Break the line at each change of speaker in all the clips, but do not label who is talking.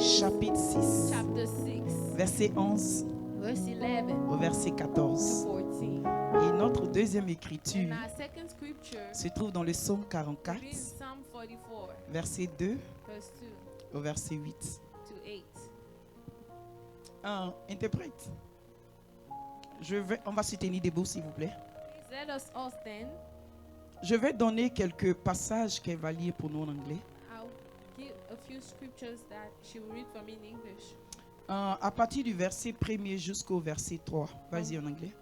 chapitre 6,
chapter 6,
verset 11
verse 11
au verset
to
14.
14.
Et notre deuxième écriture
And our second scripture
se trouve dans le psaume
will
44,
be in Psalm 44,
verset 2
verse 2
au verset 8.
to 8.
Interprète. On va se tenir debout, s'il vous plaît.
Please let us all stand.
Je vais donner quelques passages qu'elle va lire pour nous en anglais.
I'll give a few scriptures that she will read for me in English.
À partir du verset 1er jusqu'au verset 3. Vas-y en anglais.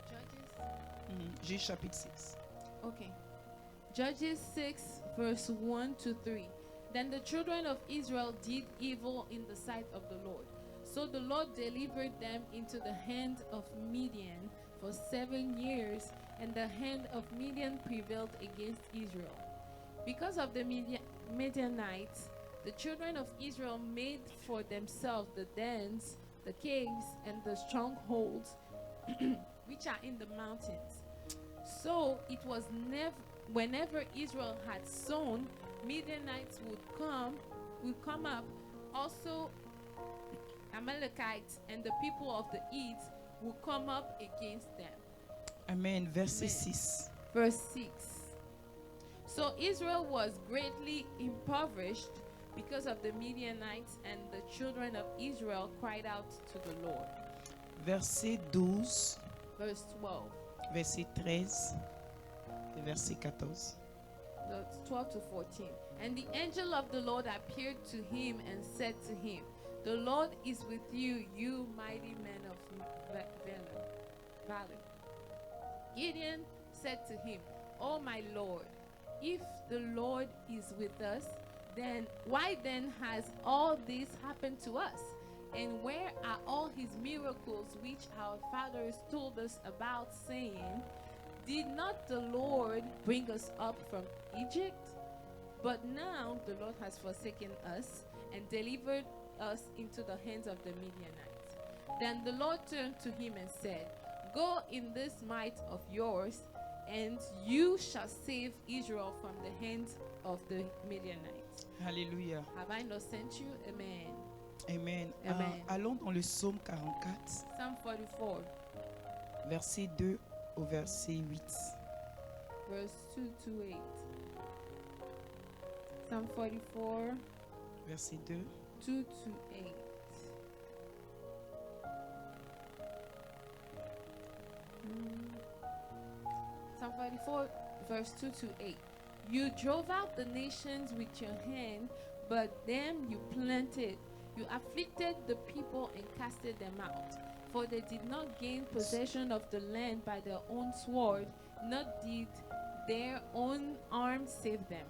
Judges.
J'ai chapitre 6.
Okay. Judges 6, verse 1 to 3. Then the children of Israel did evil in the sight of the Lord. So the Lord delivered them into the hand of Midian for 7 years, and the hand of Midian prevailed against Israel. Because of the Midianites, the children of Israel made for themselves the dens, the caves, and the strongholds which are in the mountains. So it was whenever Israel had sown, Midianites would come up. Also Amalekites and the people of the east would come up against them.
Amen. Verset
Amen.
6.
Verse 6. So Israel was greatly impoverished because of the Midianites, and the children of Israel cried out to the Lord.
Verset 12,
Verse 12.
verset 13 et verset 14.
That's 12 to 14. And the angel of the Lord appeared to him and said to him, "The Lord is with you, you mighty men of valor." Gideon said to him, "Oh my Lord, if the Lord is with us, then why then has all this happened to us? And where are all his miracles which our fathers told us about, saying, did not the Lord bring us up from Egypt? But now the Lord has forsaken us and delivered us into the hands of the Midianites." Then the Lord turned to him and said, "Go in this might of yours, and you shall save Israel from the hands of the Midianites."
Alléluia.
Have I not sent you? Amen.
Amen.
Amen.
Allons dans le psaume 44,
Psalm 44,
verset 2 au verset 8.
verse 2 to 8. Psalm 44,
Verset 2.
2 to 8. Psalm 44, verse 2 to 8. You drove out the nations with your hand, but them you planted. You afflicted the people and casted them out. For they did not gain possession of the land by their own sword, nor did their own arm save them.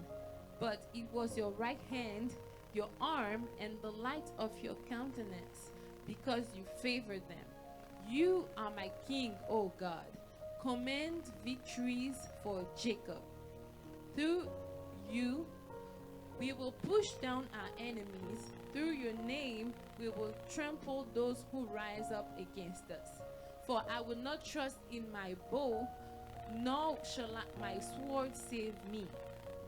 But it was your right hand, your arm, and the light of your countenance, because you favored them. You are my king, O God. Command victories for Jacob. Through you, we will push down our enemies. Through your name, we will trample those who rise up against us. For I will not trust in my bow, nor shall my sword save me.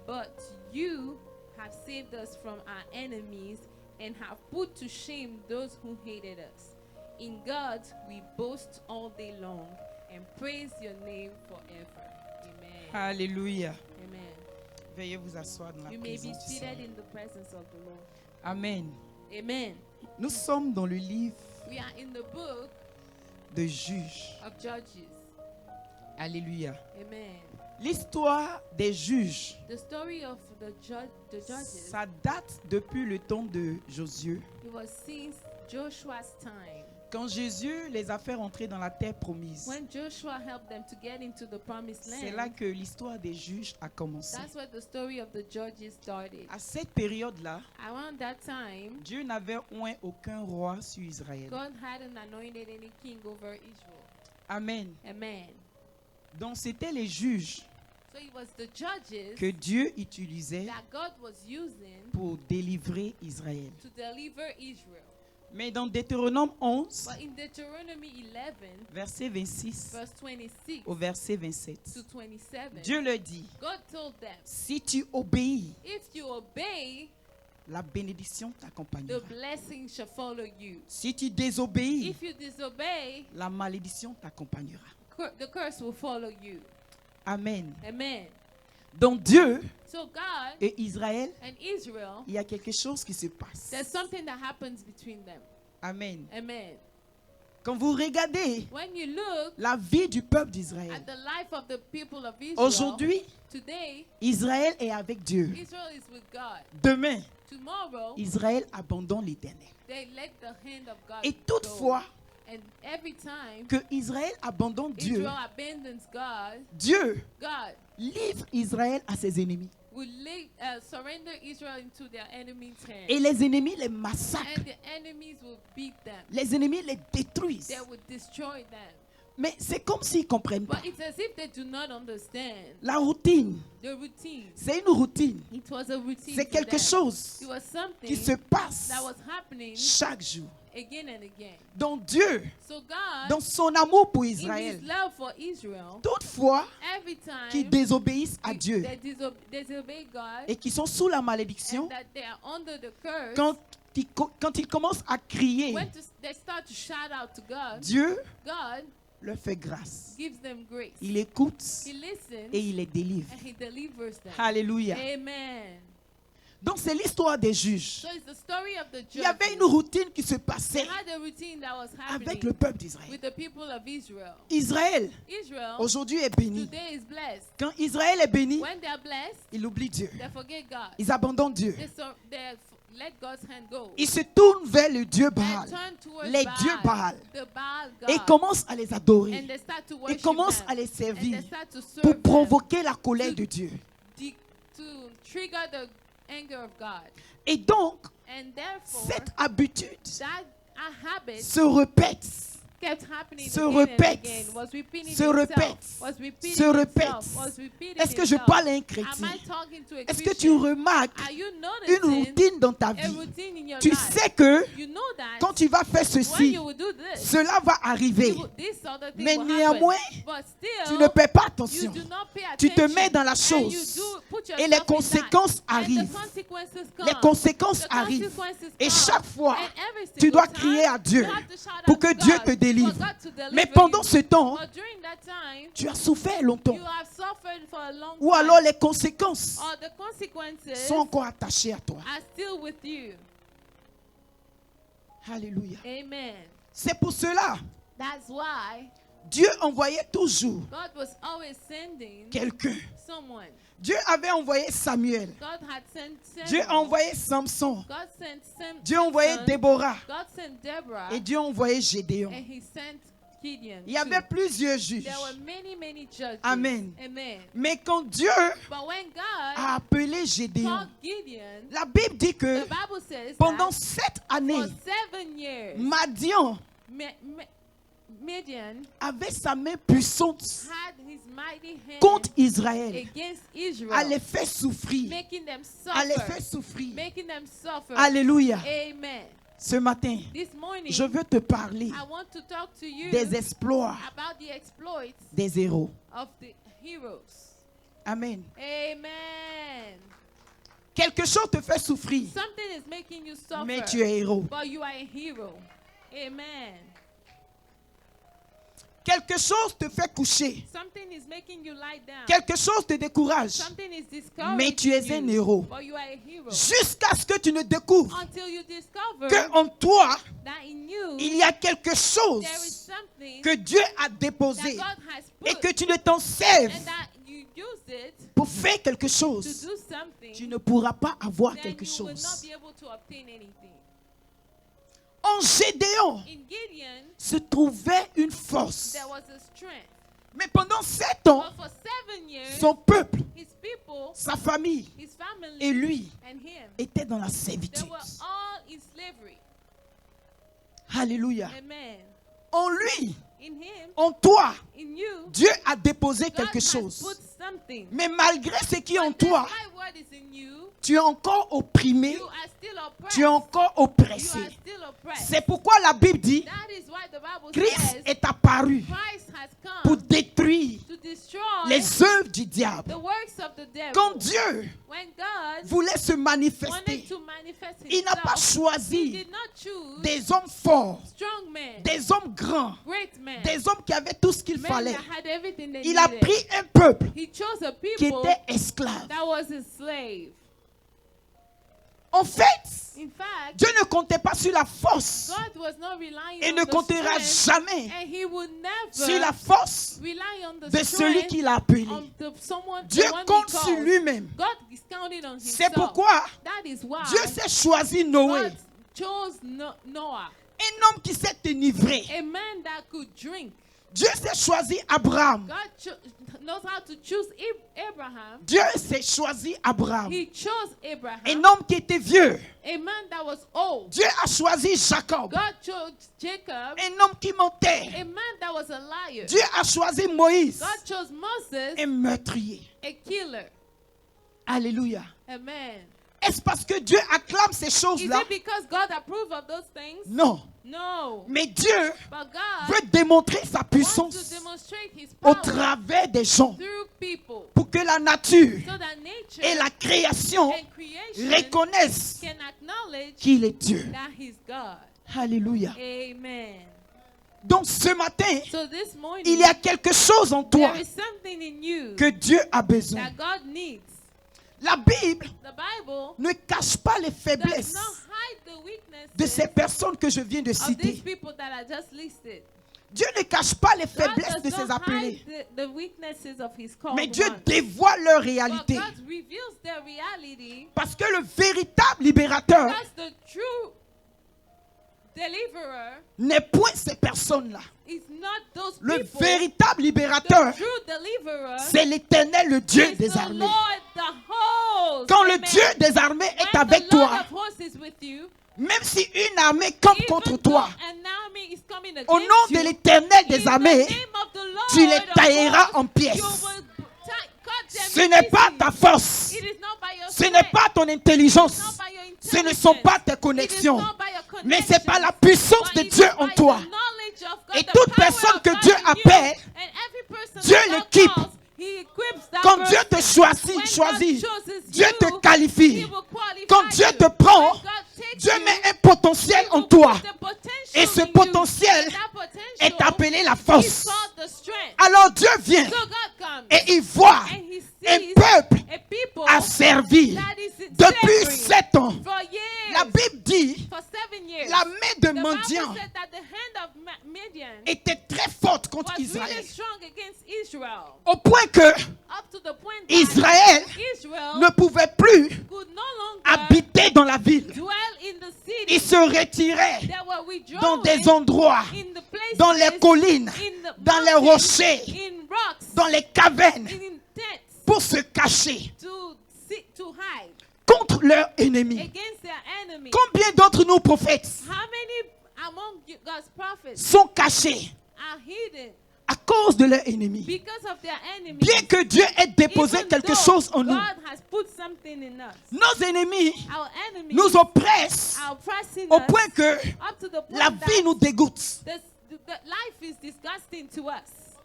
But you have saved us from our enemies and have put to shame those who hated us. In God we boast all day long and praise your name forever. Amen.
Alléluia.
Amen.
Veuillez vous asseoir dans la
You may be
présence du
seated
Seigneur.
in the presence of the Lord.
Amen.
Amen.
Nous sommes dans le livre
We are in the book
de Juges.
of Judges.
Alléluia.
Amen.
L'histoire des juges,
The story of the judges,
ça date depuis le temps de Josué.
it was since Joshua's time.
Quand Jésus les a fait rentrer dans la terre promise,
When Joshua helped them to get into the promised
c'est là
land,
que l'histoire des juges a commencé.
that's where the story of the judges started.
À cette période-là,
Around that time,
Dieu n'avait oint aucun roi sur Israël.
God hadn't anointed any king over Israel.
Amen.
Amen.
Donc c'était les juges
So it was the judges
que Dieu utilisait
that God was using
pour délivrer Israël.
to deliver Israel.
Mais dans Deutéronome 11,
But in Deuteronomy 11,
verset 26
verse 26
au verset 27,
to 27,
Dieu leur dit,
God told them,
si tu obéis,
if you obey,
la bénédiction
the
t'accompagnera.
blessing shall follow you.
Si tu désobéis,
If you disobey,
la malédiction t'accompagnera.
the curse will follow you.
Amen.
Amen.
Donc Dieu
So God
et Israël,
and Israel,
il y a quelque chose qui se passe.
there's something that happens between them.
Amen.
Amen.
Quand vous regardez
When you look
la vie du peuple
at
d'Israël,
the life of the people of Israel,
aujourd'hui,
today,
Israël est avec Dieu.
Israel is with God.
Demain,
Tomorrow,
Israël abandonne l'Éternel.
they let the hand of God
Et
go.
toutefois
And every time
que Israël abandonne Dieu,
Israel abandons God,
Dieu
God
livre Israël à ses ennemis.
will surrender Israel into their enemies' hands.
Et les ennemis les massacrent.
And the enemies will beat them.
Les ennemis les détruisent.
They will destroy them.
Mais c'est comme s'ils ne comprennent pas.
But it's as if they do not understand
La routine,
the routine.
c'est une routine.
It was a routine.
C'est
to
quelque
them.
chose
It was something
qui se passe
that was happening
chaque jour.
again and again.
Donc Dieu,
So God,
dans son amour pour
in His
Israël,
love for Israel,
toutefois
every time
qui désobéissent à Dieu
they disobey God
et qui sont sous la malédiction,
and that they are under the curse,
quand ils commencent à crier,
they start to shout out to God,
Dieu
God
leur fait grâce.
gives them grace.
Il écoute
He listens
et il les délivre.
and He delivers them.
Alléluia.
Amen.
Donc c'est l'histoire des juges.
So it's the story of the
Il y avait
judges.
une routine qui se
They
passait
had a routine that was
avec
happening
le peuple d'Israël.
with the people of Israel.
Israël,
Israel
aujourd'hui, est béni.
today is blessed.
Quand Israël est béni,
When they are blessed,
ils oublient Dieu.
they forget God.
Ils abandonnent Dieu.
They let God's hand go.
Ils se tournent vers le Dieu
And
Baal.
turn towards
Les
Baal,
dieux Baal.
the Baal
Et
God.
commencent à les adorer.
And they start to
Ils
worship
commencent
them.
à les
And
servir
they start to serve
pour
them
provoquer la colère de Dieu.
to trigger the anger of God.
Et donc,
And therefore,
cette habitude
that habit
se répète,
kept happening
se
again
répète,
and again, was repeating
se
itself,
répète,
was repeating
se répète.
itself, was repeating
Est-ce que je
itself.
parle à un
Am
chrétien?
I talking to a
Est-ce que tu
Christian?
remarques
Are you
une
noticing
routine dans ta
a
vie?
routine in your
Tu
life?
sais que
You know that
quand tu vas faire
when
ceci,
you will do this,
cela va arriver.
this other thing
Mais
will
néanmoins,
happen. But
tu
still,
ne paies pas
you
attention.
do not pay
Tu te
attention.
mets dans la
And
chose.
you do put
Et les
yourself in that.
conséquences
And the
arrivent.
consequences come.
Les conséquences
The
arrivent.
consequences
Et
come.
chaque fois,
And every
tu
single
dois
time,
crier à Dieu
you have to shout
pour
out
que
to
Dieu
God,
te délivre.
for God to deliver
Mais pendant
you.
ce temps,
But during that time,
tu as souffert longtemps.
you have suffered for a long
Ou
time.
alors les conséquences
Or the consequences
sont encore attachées à toi.
are still with you.
Alléluia.
Amen.
C'est pour cela,
That's why
Dieu envoyait toujours
God was always sending
quelqu'un.
someone.
Dieu avait envoyé Samuel.
God had sent
Dieu
Samuel.
a envoyé Samson.
God sent
Dieu a envoyé
Samson.
Déborah.
God sent Deborah.
Et Dieu a envoyé Gédéon.
And He sent Gideon.
Il y avait
too.
plusieurs juges.
There were many judges.
Amen.
Amen.
Mais quand Dieu
But when God
a appelé Gédéon,
called Gideon,
la Bible dit que
the Bible says
pendant
that
7
for
années,
7 years,
Madian
Midian
avait sa main puissante
had his mighty hand
contre Israël.
against Israel,
À les faire souffrir.
making them
À les
suffer.
faire souffrir.
Making them suffer.
Alléluia.
Amen.
Ce matin,
This morning,
je veux te parler
I want to talk to you
des exploits
about the exploits
des héros.
of the heroes.
Amen.
Amen.
Quelque chose te fait souffrir,
Something is making you suffer,
mais tu es héros.
but you are a hero. Amen.
Quelque chose te fait coucher.
Something is making you lie down.
Quelque chose te décourage.
Something is discouraging
Mais tu es
you,
un héros.
but you are a hero.
Jusqu'à ce que tu ne découvres
Until you discover
que en toi,
that in you
il y a quelque chose
there is something
que Dieu a
that
déposé
God has
et
put,
que tu ne t'en serves
and that you use it
pour faire quelque
to
chose.
do something,
Tu ne pourras pas avoir
then
quelque
you will not
chose.
be able to obtain anything.
En Gédéon
In Gideon,
se trouvait une force.
there was a strength.
Mais pendant 7 ans,
But for 7 years,
son peuple,
his people,
sa famille
his family,
et lui
and him,
étaient dans la
they
servitude.
were all in slavery.
Alléluia.
Amen.
En lui,
In him,
en toi,
in you,
Dieu a déposé
God
quelque
has
chose.
put something.
Mais malgré ce qui est en
But then
toi,
my word is in you.
tu es encore opprimé,
You are still oppressed.
tu es encore
You
oppressé.
are still oppressed.
C'est pourquoi la Bible dit,
That is why the Bible
Christ
says
est apparu
Christ has
pour
come
détruire
to destroy
les œuvres du diable.
the works of the devil.
Quand Dieu
When God
voulait se
wanted
manifester,
to manifest
il n'a pas
himself, he
choisi
did not choose
des hommes forts,
strong men,
des hommes grands,
great men,
des hommes qui avaient tout ce qu'il
men
fallait.
that had everything they
Il a
needed.
pris un peuple
He chose a
qui
people
était esclave.
that was his slave.
En fait,
In fact,
Dieu ne comptait pas sur la force
God was not relying
et
on
ne
the
comptera
strength,
jamais
and he would
sur
never
la force
rely on the
de celui
strength
qu'il a appelé.
of someone,
Dieu
the one he
compte sur
called.
lui-même.
God is counting on
C'est
himself.
pourquoi
That is why
Dieu s'est choisi Noé,
God chose Noah,
un homme qui s'est enivré.
a man that could drink.
Dieu s'est choisi Abraham.
God knows how to choose Abraham.
Dieu s'est choisi Abraham,
He chose Abraham,
un homme qui était vieux.
a man that was old.
Dieu a choisi Jacob,
God chose Jacob,
un homme qui mentait.
a man that was a liar.
Dieu a choisi Moïse,
God chose Moses,
un meurtrier.
a killer.
Alléluia.
Amen.
Est-ce parce que Dieu acclame ces
Is
choses-là?
it because God approved of those things?
Non.
No.
Mais Dieu
But God
veut démontrer sa
wants to
puissance
demonstrate his
au
power
travers des gens
through people,
pour que la nature
so that nature
et la création
and creation
reconnaissent
can acknowledge
qu'il est Dieu.
that he's God.
Alléluia.
Amen.
Donc ce matin,
So this morning,
il y a quelque chose en toi
there is something in you
que Dieu a besoin.
that God needs.
La Bible
The Bible
ne cache pas les
does
faiblesses
not hide the weaknesses
de ces personnes que je viens de
of these
citer.
people that I just listed.
Dieu ne cache pas les
God
faiblesses de
does
ses
not
appelés.
hide the weaknesses of his called
Mais Dieu
ones.
dévoile leur
But
réalité.
God reveals their reality,
Parce que le véritable libérateur
because the true deliverer
n'est point ces personnes-là.
is not those
Le
people.
véritable libérateur,
The true deliverer
c'est l'Éternel, le Dieu
is
des
the
armées.
Lord, the host.
Quand le
Amen.
Dieu des armées est
When
avec
the Lord
toi,
of hosts is with you,
même si une armée campe
even
contre
though
toi,
an army is coming
au
against
nom de
you,
l'Éternel
in
des
the
armées,
name of the Lord
tu les
of
tailleras
hosts,
en
you
pièces.
will cut them
Ce
in
n'est pas
pieces.
ta force,
It is not by your
ce n'est
strength.
pas ton
It's
intelligence,
not by your
ce ne
intelligence.
sont pas tes
It is
connexions,
not by your
mais c'est par la
connections,
puissance
but
de
it is
Dieu en
by
toi.
the knowledge of God,
Et
the
toute
power
personne
of
que
God
Dieu
in you.
appelle,
And every person
Dieu
that God
l'équipe.
calls, he equips that
Quand Dieu te
person. When God
choisit,
chooses
Dieu
you,
te
he
qualifie.
will qualify
Quand Dieu
you.
te prend,
When God takes
Dieu
you,
met un potentiel
he
en
will
toi.
put the potential
Et ce
in you.
potentiel
And that potential
est appelé la
is
force.
called the strength.
Alors Dieu vient
So God comes
et il voit
and he
un
sees
peuple
a people
asservi
that is in
depuis
slavery
7 ans.
for years.
La Bible dit
For 7 years.
la main de
The Bible
mendiant
said that the hand of Midian
était très forte contre
was
Israël.
really strong against Israel.
Au point que
Up to the point that
Israël
Israel
ne pouvait plus
could no longer
habiter dans la ville.
dwell in the city.
Il se retirait
They were withdrawing
dans des endroits,
in the places,
dans les collines,
in the
dans les
mountains,
rochers,
in rocks,
dans les cavernes,
in tents
pour se cacher
to hide
contre leurs ennemis.
against their enemy.
Combien d'entre nous prophètes
How many among God's prophets
sont cachés
are hidden
à cause de leurs ennemis?
because of their enemies?
Bien que Dieu ait déposé
Even
quelque
though
chose en nous,
God has put something in us.
nos ennemis
Our enemies
nous oppressent
are oppressing
au
us
point que
up to the point
la
that
vie nous dégoûte.
the life is disgusting to us.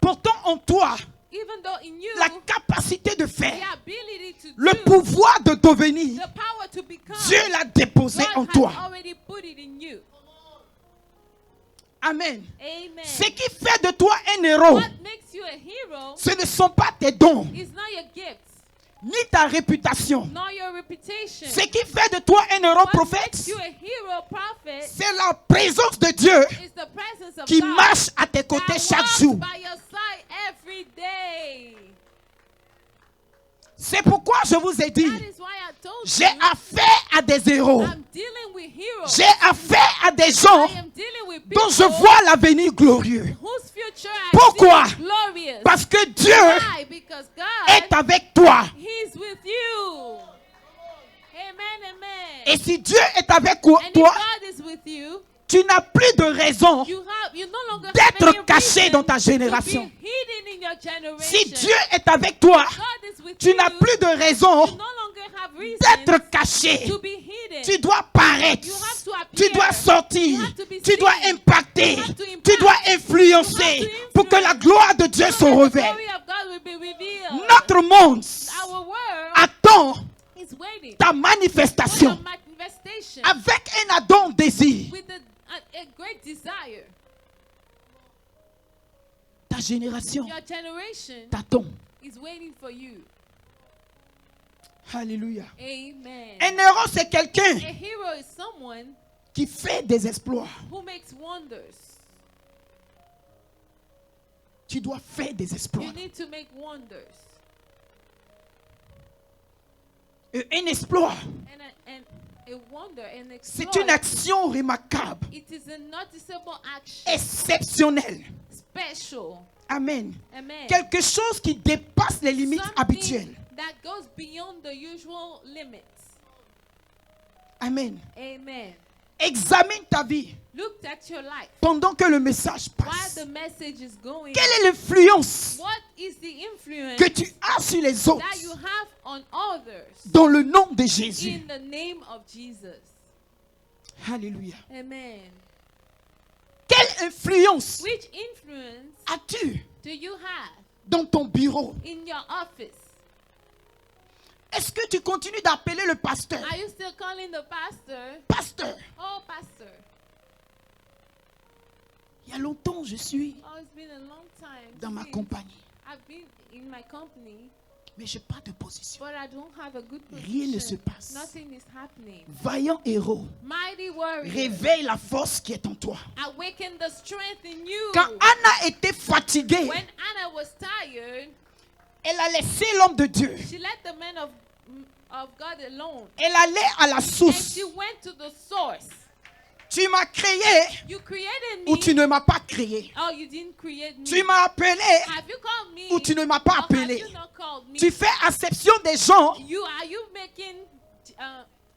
Pourtant en toi,
Even though in you,
la capacité de
the
faire,
ability to
le
do,
pouvoir de devenir,
the power to become,
Dieu l'a déposé en
God
toi.
has already put it in you.
Amen.
Amen.
Ce qui fait de toi un héros,
What makes you a hero
ce ne sont pas tes dons,
is not your gifts,
ni ta réputation.
nor your reputation.
Ce qui fait de toi un héros
What
prophète,
makes you a hero prophet
c'est la présence de Dieu
is the presence of
qui
God
marche à tes
that
côtés chaque
walks
jour.
by your side every day.
C'est pourquoi je vous ai dit,
That is why I told
j'ai
you
affaire à des héros.
I'm dealing with heroes.
J'ai affaire à des gens
I am dealing with
dont je
people
vois l'avenir glorieux.
whose future I
Pourquoi?
see glorious.
Parce que Dieu
Why? Because God
est avec toi.
He's with you. Amen, amen.
Et si Dieu est avec
And if
toi,
God is with you,
tu n'as plus de raison
you no longer
d'être
have any
caché
reason
dans ta
to
génération.
be hidden in your generation.
Si Dieu est avec toi,
God is with
tu
you,
n'as plus de raison
you no longer have reason
d'être caché.
to be hidden.
Tu dois paraître.
You have to
Tu
appear.
dois sortir.
You have to be
Tu dois
seen.
impacter.
You have to impact.
Tu dois
You
influencer
have to
pour que la
influence.
gloire de Dieu
So
se
that the
révèle.
glory of God will be revealed.
Notre monde
Our world
attend
is waiting
ta
for
manifestation
your manifestation
avec un ardent désir.
with a great desire.
Ta génération
Your generation
t'attend.
is waiting for you.
Alléluia.
Amen.
Un héros, c'est quelqu'un
A hero is someone
qui fait des exploits.
who makes wonders.
Tu dois faire des exploits.
You need to make wonders.
Et un exploit,
And a wonder, an
c'est
exploit,
une action remarquable,
it is a noticeable action,
exceptionnelle.
special.
Amen.
Amen.
Quelque chose qui dépasse les limites
Something
habituelles.
that goes beyond the usual limits.
Amen.
Amen.
Examine ta vie
Look at your life
pendant que le message
while
passe.
the message is going.
Quelle est l'influence
What is the influence
que tu as sur les
that
autres
you have on others
dans le nom de Jésus?
in the name of Jesus?
Alléluia.
Amen.
Quelle influence
Which influence
as-tu
do you have
dans ton bureau?
in your office?
Est-ce que tu continues d'appeler le pasteur?
Are you still calling the pastor?
Pasteur,
Oh, pastor.
il y a longtemps je suis
Oh, it's been a long time
dans ma
since
compagnie,
I've been in my company,
mais je n'ai pas de position.
but I don't have a good
Rien ne se
position.
passe.
Nothing is happening.
Vaillant héros,
Mighty warrior,
réveille la force qui est en toi.
awaken the strength in you.
Quand Anna était fatiguée,
When Anna was tired,
elle a laissé l'homme de Dieu.
she let the man of God alone.
Elle allait à la
And
source.
she went to the source.
Tu m'as créé
You created
ou
me.
tu ne m'as pas créé.
Oh, you didn't create me.
Tu m'as appelé
Have you called me?
ou tu ne m'as pas
Or have
appelé.
you not called me?
Tu fais acception des gens
Are you making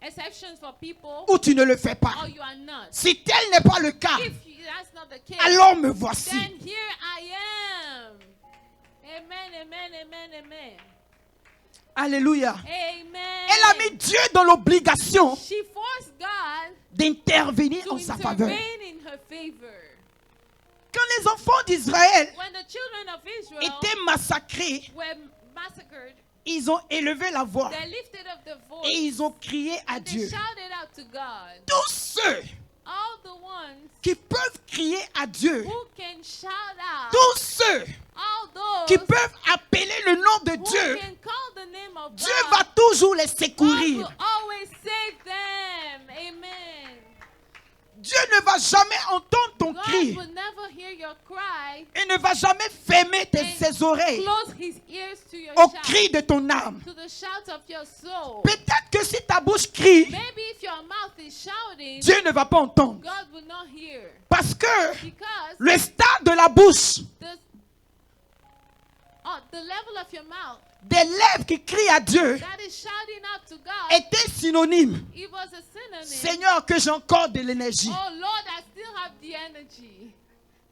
exceptions for people?
ou tu ne le fais pas.
Or you are not?
Si tel n'est pas le cas,
That's not the case,
alors me voici.
then here I am. Amen, amen, amen, amen.
Alléluia.
Amen.
Elle a mis Dieu dans l'obligation
She forced God
d'intervenir
to
en sa faveur.
intervene in her favor.
Quand les enfants d'Israël
When the children of Israel
étaient massacrés,
were massacred,
ils ont élevé la voix
they lifted up the voice
et ils ont crié à
and they
Dieu.
shouted out to God.
Tous ceux
All the ones
qui peuvent crier à Dieu,
who can shout out,
tous ceux
all those
qui peuvent appeler le nom de
who
Dieu,
can call the name of
Dieu
God,
va toujours les
God
secourir.
will always save them. Amen.
Dieu ne va jamais entendre ton
God
cri
will never hear your cry
et ne va jamais fermer ses oreilles
close his ears to your
au
shout,
cri de ton âme.
to the shout of your soul.
Peut-être que si ta bouche crie,
Maybe if your mouth is shouting,
Dieu ne va pas entendre.
God will not hear.
Parce que
Because
le stade de la bouche
the level of your mouth
des lèvres qui crient à Dieu
that is shouting out to God,
était synonyme.
it was a synonym.
Seigneur, que j'ai encore de l'énergie.
Oh Lord, I still have the energy.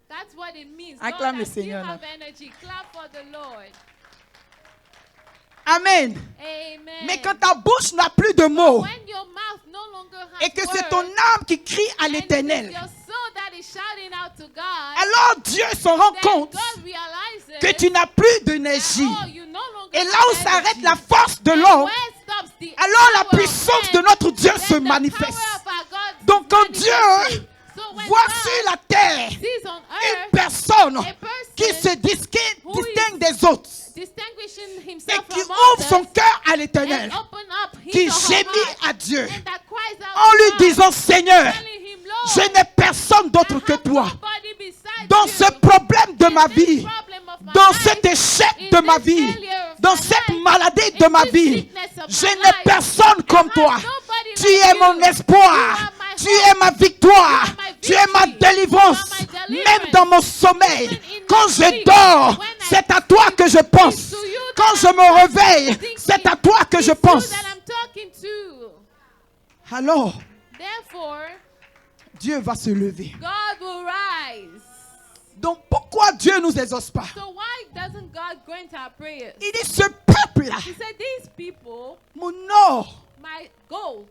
That's what it means.
Acclame
Lord,
le
I still
Seigneur,
have energy. Clap for the Lord.
Amen.
Amen.
Mais quand ta bouche n'a plus de mots
When your mouth no longer has
et que c'est
words,
ton âme qui crie à
and it is
l'Éternel,
your soul that is shouting out to God,
alors Dieu se rend
then
compte
God realizes
que tu n'as plus
that,
d'énergie.
oh, you no longer
Et là
have
où s'arrête
energy.
la force de
And
l'homme,
where stops the
alors la
power of
puissance
man,
de notre Dieu
then
se
the
manifeste.
power of our God
Donc quand
is
Dieu
manifested. So when
voit
God
sur la terre
sees on
une
earth
personne
a person
qui se distingue
who is
des autres
distinguishing
et
himself
qui
from
ouvre
others
son cœur à l'Éternel,
and open up his
qui
or her
gémit
heart
à Dieu
and that cries out
en
to
lui
God,
disant, Seigneur,
telling him, Lord,
je n'ai personne
I
d'autre que
have
toi.
nobody beside
Dans
you.
ce problème de
In
ma
this
vie,
problem of my
dans
life,
cet échec
in
de ma
this
vie,
failure of
dans
my
cette
life,
maladie
in
de ma
this
vie,
sickness of
je
my
n'ai
life,
personne comme
I
toi.
have nobody
Tu
like
es
you.
mon espoir,
You are my
tu
hope.
es ma victoire,
You are my
tu es ma
victory.
délivrance.
You are my
Même
deliverance.
dans mon sommeil,
Even in
quand
my
je
sleep,
dors,
when I
c'est à toi que je pense.
It's to you
Quand
that
je
I'm
me réveille,
thinking.
c'est à toi que je
It's
pense.
you that I'm talking to.
Alors,
Therefore,
Dieu va se lever.
God will rise.
Donc pourquoi Dieu ne nous exauce pas?
So why doesn't God grant our prayers?
Il dit, ce peuple-là,
He said, these people,
mon or,
my gold,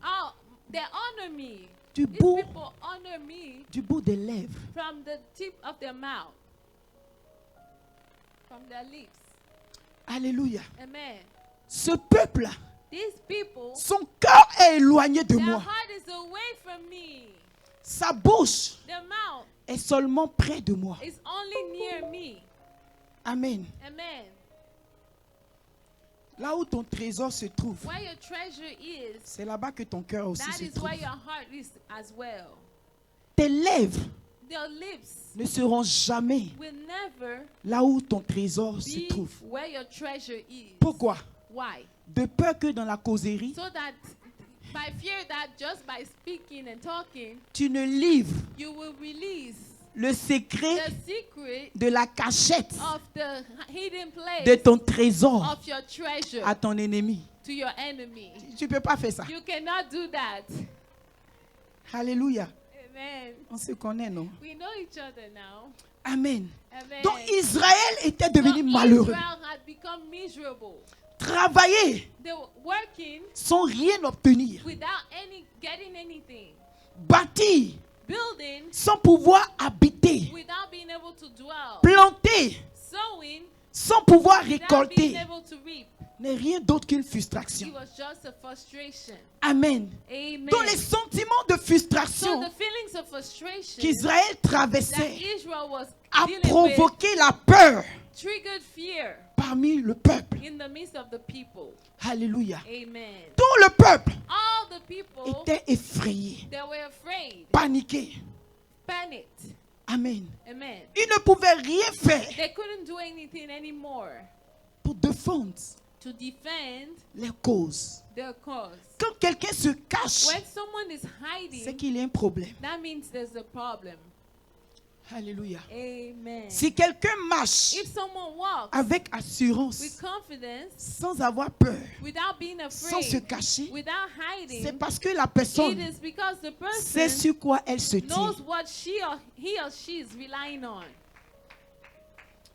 Oh, they honor me.
Du
These
bout,
people honor me
du bout des lèvres.
from the tip of their mouth, from their lips.
Alléluia.
Amen.
Ce peuple-là,
These people,
son cœur est éloigné de
their
moi.
heart is away from me.
Sa bouche
Their mouth
est seulement près de moi.
is only near me.
Amen.
Amen.
Là où ton trésor se trouve,
Where your treasure is,
c'est là-bas que ton cœur aussi
that
se
is
trouve.
where your heart is as well.
Tes lèvres
Their lips
ne seront jamais
will never
là où ton trésor se
be
trouve.
where your treasure is.
Pourquoi?
Why?
De peur que dans la causerie,
So that by fear that just by speaking and talking,
tu ne livres
you will release
le secret
the secret
de la cachette
of the hidden place
de ton trésor
of your treasure
à ton ennemi.
to your enemy.
Tu ne peux pas faire ça.
You cannot do that.
Alléluia.
Amen.
On se connaît, non?
We know each other now.
Amen.
Amen.
Donc Israël était devenu
So
malheureux.
Israel had become miserable.
Travailler
They were working
sans rien obtenir.
without getting anything.
Bâtir
Building
sans pouvoir habiter.
without being able to dwell.
Planter
Sowing
sans pouvoir
without being
récolter.
able to reap.
N'est rien d'autre qu'une
It
frustration.
was just a frustration.
Amen.
Amen.
Dans les sentiments de
So
frustration
the feelings of frustration
qu'Israël
that
traversait
Israel was
a
dealing with
provoqué la peur
triggered fear
parmi le peuple.
in the midst of the people.
Alléluia.
Amen.
Tout le peuple
All the people,
était effrayé,
they were afraid,
paniqué.
panicked.
Amen.
Amen.
Ils ne pouvaient rien faire
They couldn't do anything anymore
pour défendre
to defend
les causes.
their cause.
Quand quelqu'un se cache,
When someone is
c'est
hiding,
qu'il y a un problème.
that means there's a problem.
Alléluia.
Amen.
Si quelqu'un marche
If someone walks
avec
with
assurance,
confidence,
sans avoir peur,
without being
sans se
afraid,
cacher,
without
c'est
hiding,
parce que la
it
personne
is because the
sait
person
sur quoi elle se
knows
tient.
what he or she is relying on.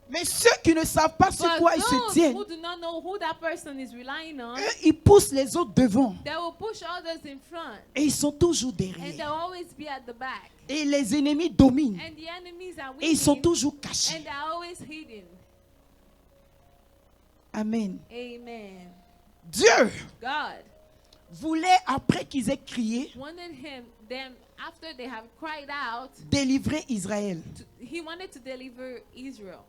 Mais ceux qui ne savent pas sur
But
quoi ils se
those
tiennent,
who do not know who that person is relying on,
eux, ils poussent les autres devant.
they will push others in front,
Et ils sont toujours
and
derrière.
they'll always be at the back.
Et les ennemis dominent.
And the enemies are
Et ils sont
winning,
toujours cachés.
and they're always hidden.
Amen.
Amen.
Dieu
God
voulait, après qu'ils aient crié,
wanted them after they have cried out,
délivrer Israël.
he wanted to deliver Israel.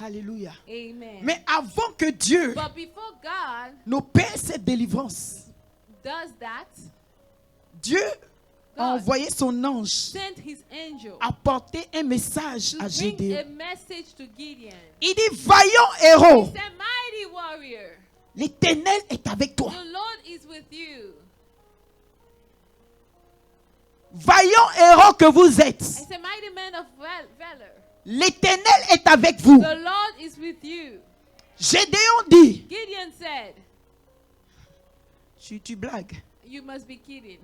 Alléluia.
Amen.
Mais avant que Dieu
But before God
n'opère cette délivrance,
does that,
Dieu a
God
envoyé son ange
sent his angel
apporter un message
to
à
bring a
Gédéon.
message to Gideon.
Il dit, vaillant héros,
He said, mighty warrior,
l'Éternel est avec toi.
the Lord is with you.
Vaillant héros que vous êtes,
I said, mighty man of valor,
l'Éternel est avec vous.
the Lord is with you.
Gédéon dit,
Gideon said,
tu blagues.
you must be kidding.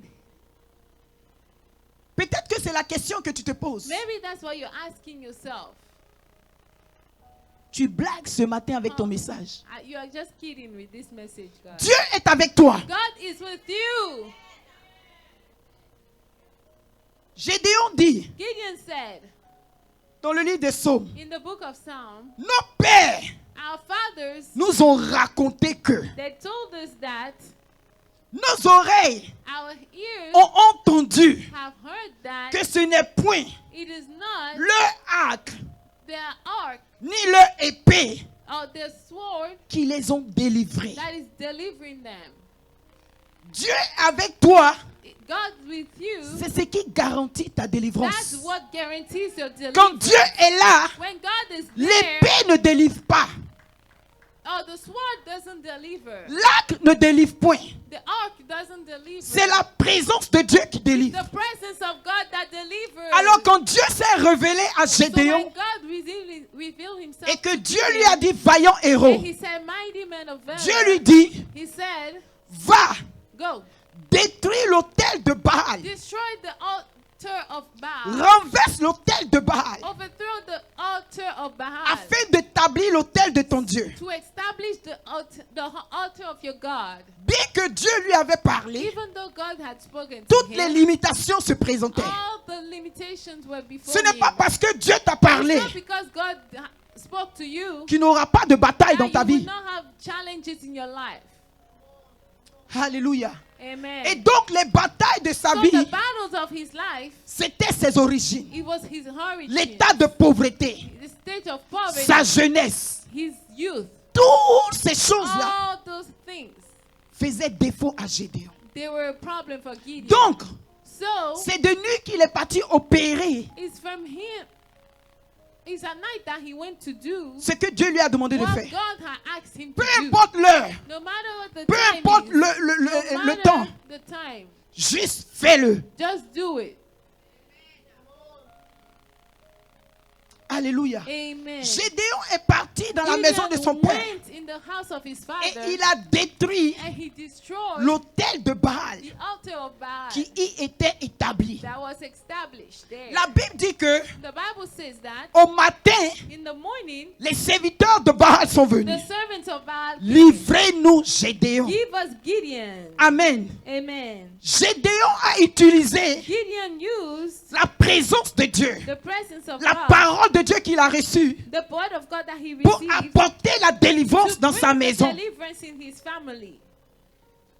Peut-être que c'est la question que tu te poses.
Maybe that's what you're asking yourself.
Tu blagues ce matin avec ton
Oh.
message.
You are just kidding with this message, God.
Dieu est avec toi.
God is with you.
Gédéon dit,
Gideon said
dans le livre des Psaumes,
in the book of Psalms,
nos pères
our fathers,
nous ont raconté que
they told us that
nos oreilles
our ears
ont entendu
have heard that
que ce n'est point
it is not
leur arc
their ark
ni leur épée
or their sword
qui les ont délivrés.
that is delivering them.
Dieu avec toi,
God with you,
c'est ce qui garantit ta
that's
délivrance.
what guarantees your
Quand
deliverance.
Dieu est là,
When God is there,
l'épée ne délivre pas.
the sword doesn't deliver.
L'arc ne délivre point.
The ark doesn't deliver.
C'est la présence de Dieu qui délivre.
The presence of God that delivers.
Alors quand Dieu s'est révélé à
So when
Gédéon
God revealed himself
et que
to
Dieu
Gideon,
lui a dit vaillant héros,
and he said, mighty man of valor,
Dieu lui dit,
he said,
va,
go,
détruis l'autel de Baal,
destroy the altar of Baal,
renverse l'autel de Baal,
overthrow the altar of Baal,
afin d'établir l'autel de ton Dieu.
to establish the altar of your God.
Bien que Dieu lui avait parlé,
Even though God had spoken to
toutes les
him,
limitations se présentaient.
all the limitations were before
Ce n'est pas
him.
parce que Dieu t'a parlé
It's not because God spoke to you
qu'il n'aura pas de bataille
that
dans ta
you will
vie.
not have challenges in your life.
Alléluia.
Amen.
Et donc les batailles de sa
So the
vie,
battles of his life,
c'était ses origines.
it was his origin,
L'état de pauvreté,
the state of poverty,
sa jeunesse,
his youth,
toutes ces choses-là
all those things.
faisaient défaut à Gédéon.
They were a problem for Gideon.
Donc,
So
c'est de nuit qu'il est parti opérer
it's from him. It's at night that he went to do
ce que Dieu lui a demandé de
what
faire.
God had asked him
Peu
to do.
importe l'heure,
No matter what the
peu
time
importe
is,
le
no matter
temps,
the time,
juste fais-le.
just do it.
Alléluia.
Amen.
Gédéon est parti dans la maison de son
Gideon
père
went in the house of his father
et il a détruit
and he destroyed
l'autel de Baal
the altar of Baal
qui y était établi.
that was established there.
La Bible dit que
The Bible says that
au matin,
in the morning,
les serviteurs de Baal sont
the
venus.
servants of Baal came.
Livrez-nous Gédéon.
Give us Gideon.
Amen.
Amen.
Gédéon a utilisé
Gideon used
la présence de Dieu,
the presence of
la
God,
parole de Dieu qu'il a reçue
the word of God that he
pour
received,
apporter la délivrance
to
dans
bring
sa
the
maison.
deliverance in his family.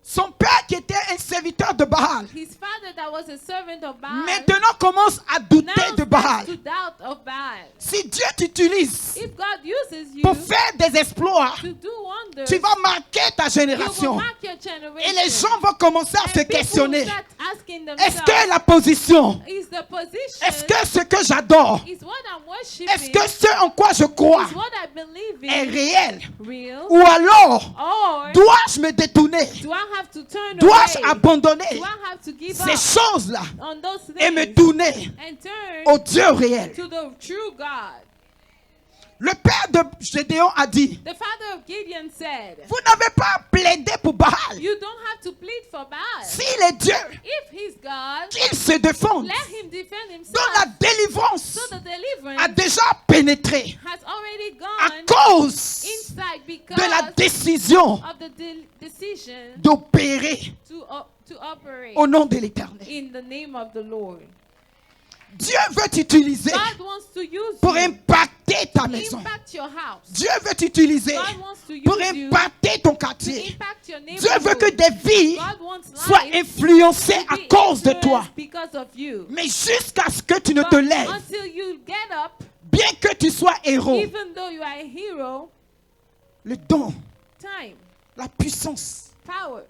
Son père qui était un serviteur de Baal,
His father that was a servant of Baal
maintenant commence à douter
now
de
starts
Baal.
to doubt of Baal.
Si Dieu t'utilise
If God uses you
pour faire des exploits,
to do wonders,
tu vas marquer ta
you will
génération.
mark your generation.
Et les gens vont commencer à
And
se
people
questionner.
will start asking
Est-ce
themselves,
que la position,
is the position,
est-ce que ce que j'adore,
is what I'm worshiping,
est-ce que ce en quoi je crois
is what I believe
est
in
réel?
real,
Ou alors,
or
dois-je me détourner?
do I have to turn
Dois-je
away?
abandonner
Do I have to give
ces
up
choses-là
on those
et me
things
tourner
and turn
au Dieu réel?
to the true God?
Le père de Gédéon a dit,
The father of Gideon said,
vous n'avez pas à plaider pour Baal.
you don't have to plead for Baal.
S'il est Dieu,
If he's God,
qu'il se défende.
let him defend
Donc
himself.
la délivrance
So the deliverance
a déjà pénétré
has already
à
gone
cause
inside because
de la décision
of the decision
d'opérer
to operate
au nom de l'Éternel.
in the name of the Lord.
Dieu veut t'utiliser
God wants to use
pour
you
impacter ta
to
maison.
impact your house.
Dieu veut t'utiliser
God wants to
pour
use you
impacter ton
to
quartier.
impact your
Dieu veut que
neighborhood.
des vies
God wants
soient
life
influencées
to
à
be
cause de toi.
influenced because of you.
Mais jusqu'à ce que tu ne
But
te lèves,
until you get up,
bien que tu sois héros,
even though you are a hero,
le don,
time,
la puissance
power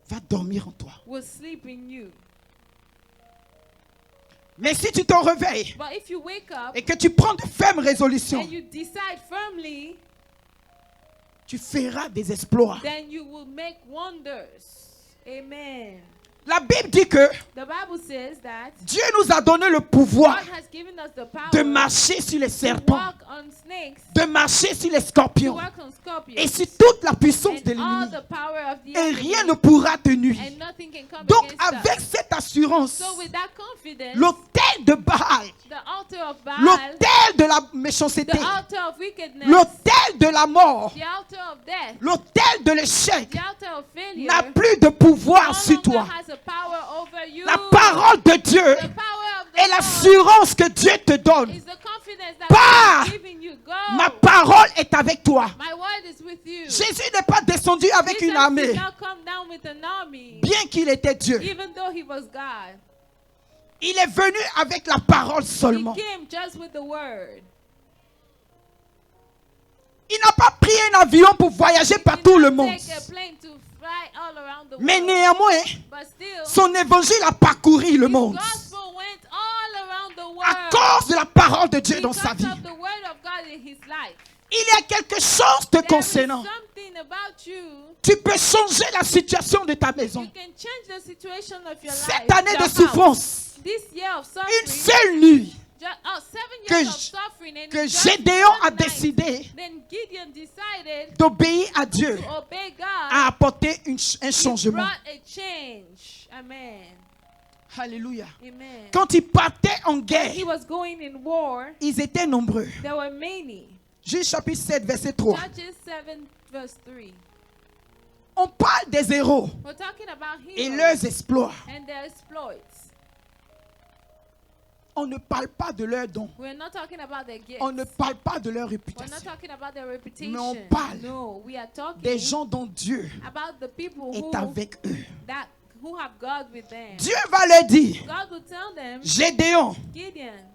va dormir en toi.
will sleep in you.
Mais si tu te réveilles
But if you wake up
et que tu prends de fermes résolutions,
and you decide firmly,
tu feras des exploits.
then you will make wonders. Amen.
La Bible dit que
The Bible says that
Dieu nous a donné le pouvoir
God has given us the power
de marcher sur les
to
serpents,
walk on snakes,
de marcher sur les
to
scorpions
walk on scorpions,
et sur toute la puissance de
and all
l'ennemi.
the power of the
Et
enemy,
rien ne pourra te nuire.
and nothing can come
Donc
against
avec
us.
cette assurance,
So with that confidence,
l'autel de Baal,
the altar of Baal,
l'autel de la méchanceté,
the altar of wickedness,
l'autel de la mort,
the altar of death,
l'autel de l'échec
the altar of failure,
n'a plus de pouvoir
no
sur
longer
toi.
has a power over you.
La parole de Dieu
The power of the
et
Lord
l'assurance que Dieu te donne.
is the confidence that
Pars.
God is giving you. Go.
Ma parole est avec toi.
My word is with you.
Jésus n'est pas descendu avec
Jesus
une armée,
did not come down with an army,
bien qu'il était Dieu.
even though he was God.
Il est venu avec la parole
He
seulement.
came just with the word.
Il n'a pas pris un avion pour voyager par
He
tout
did
le
not
monde.
take a plane to fly all around the
Mais
world.
néanmoins,
But still,
son évangile a parcouru le
his
monde
gospel went all around the world
à cause de la parole de Dieu dans
because
sa vie.
of the word of God in his life.
Il y a quelque chose te
There is
concernant.
something about you.
Tu peux changer la situation de ta maison.
You can change the situation of your life.
Cette année
your
de
house.
souffrance,
This year of
une
suffering,
seule nuit
7
que
years of
J-
suffering, and
que
just
Gédéon
one
a
night,
décidé
then Gideon decided
d'obéir à Dieu,
to obey God.
a apporté un
He
changement.
brought a change. Amen.
Alléluia.
Amen.
Quand ils partaient en
He
guerre,
was going in war.
ils étaient nombreux.
There were many.
Juge chapitre 7, verset 3.
Judges 7 verse 3.
On parle des héros
We're talking about
et
heroes
leurs exploits.
and their exploits.
On ne parle pas de leurs dons.
We're not talking about their gifts.
On ne parle pas de leur
We're not
réputation.
talking about their reputation.
Mais on parle
No, we are talking
Des gens dont Dieu
about the people
est avec eux.
who have God with them.
Dieu va leur dire,
God will tell them,
Gédéon,
Gideon,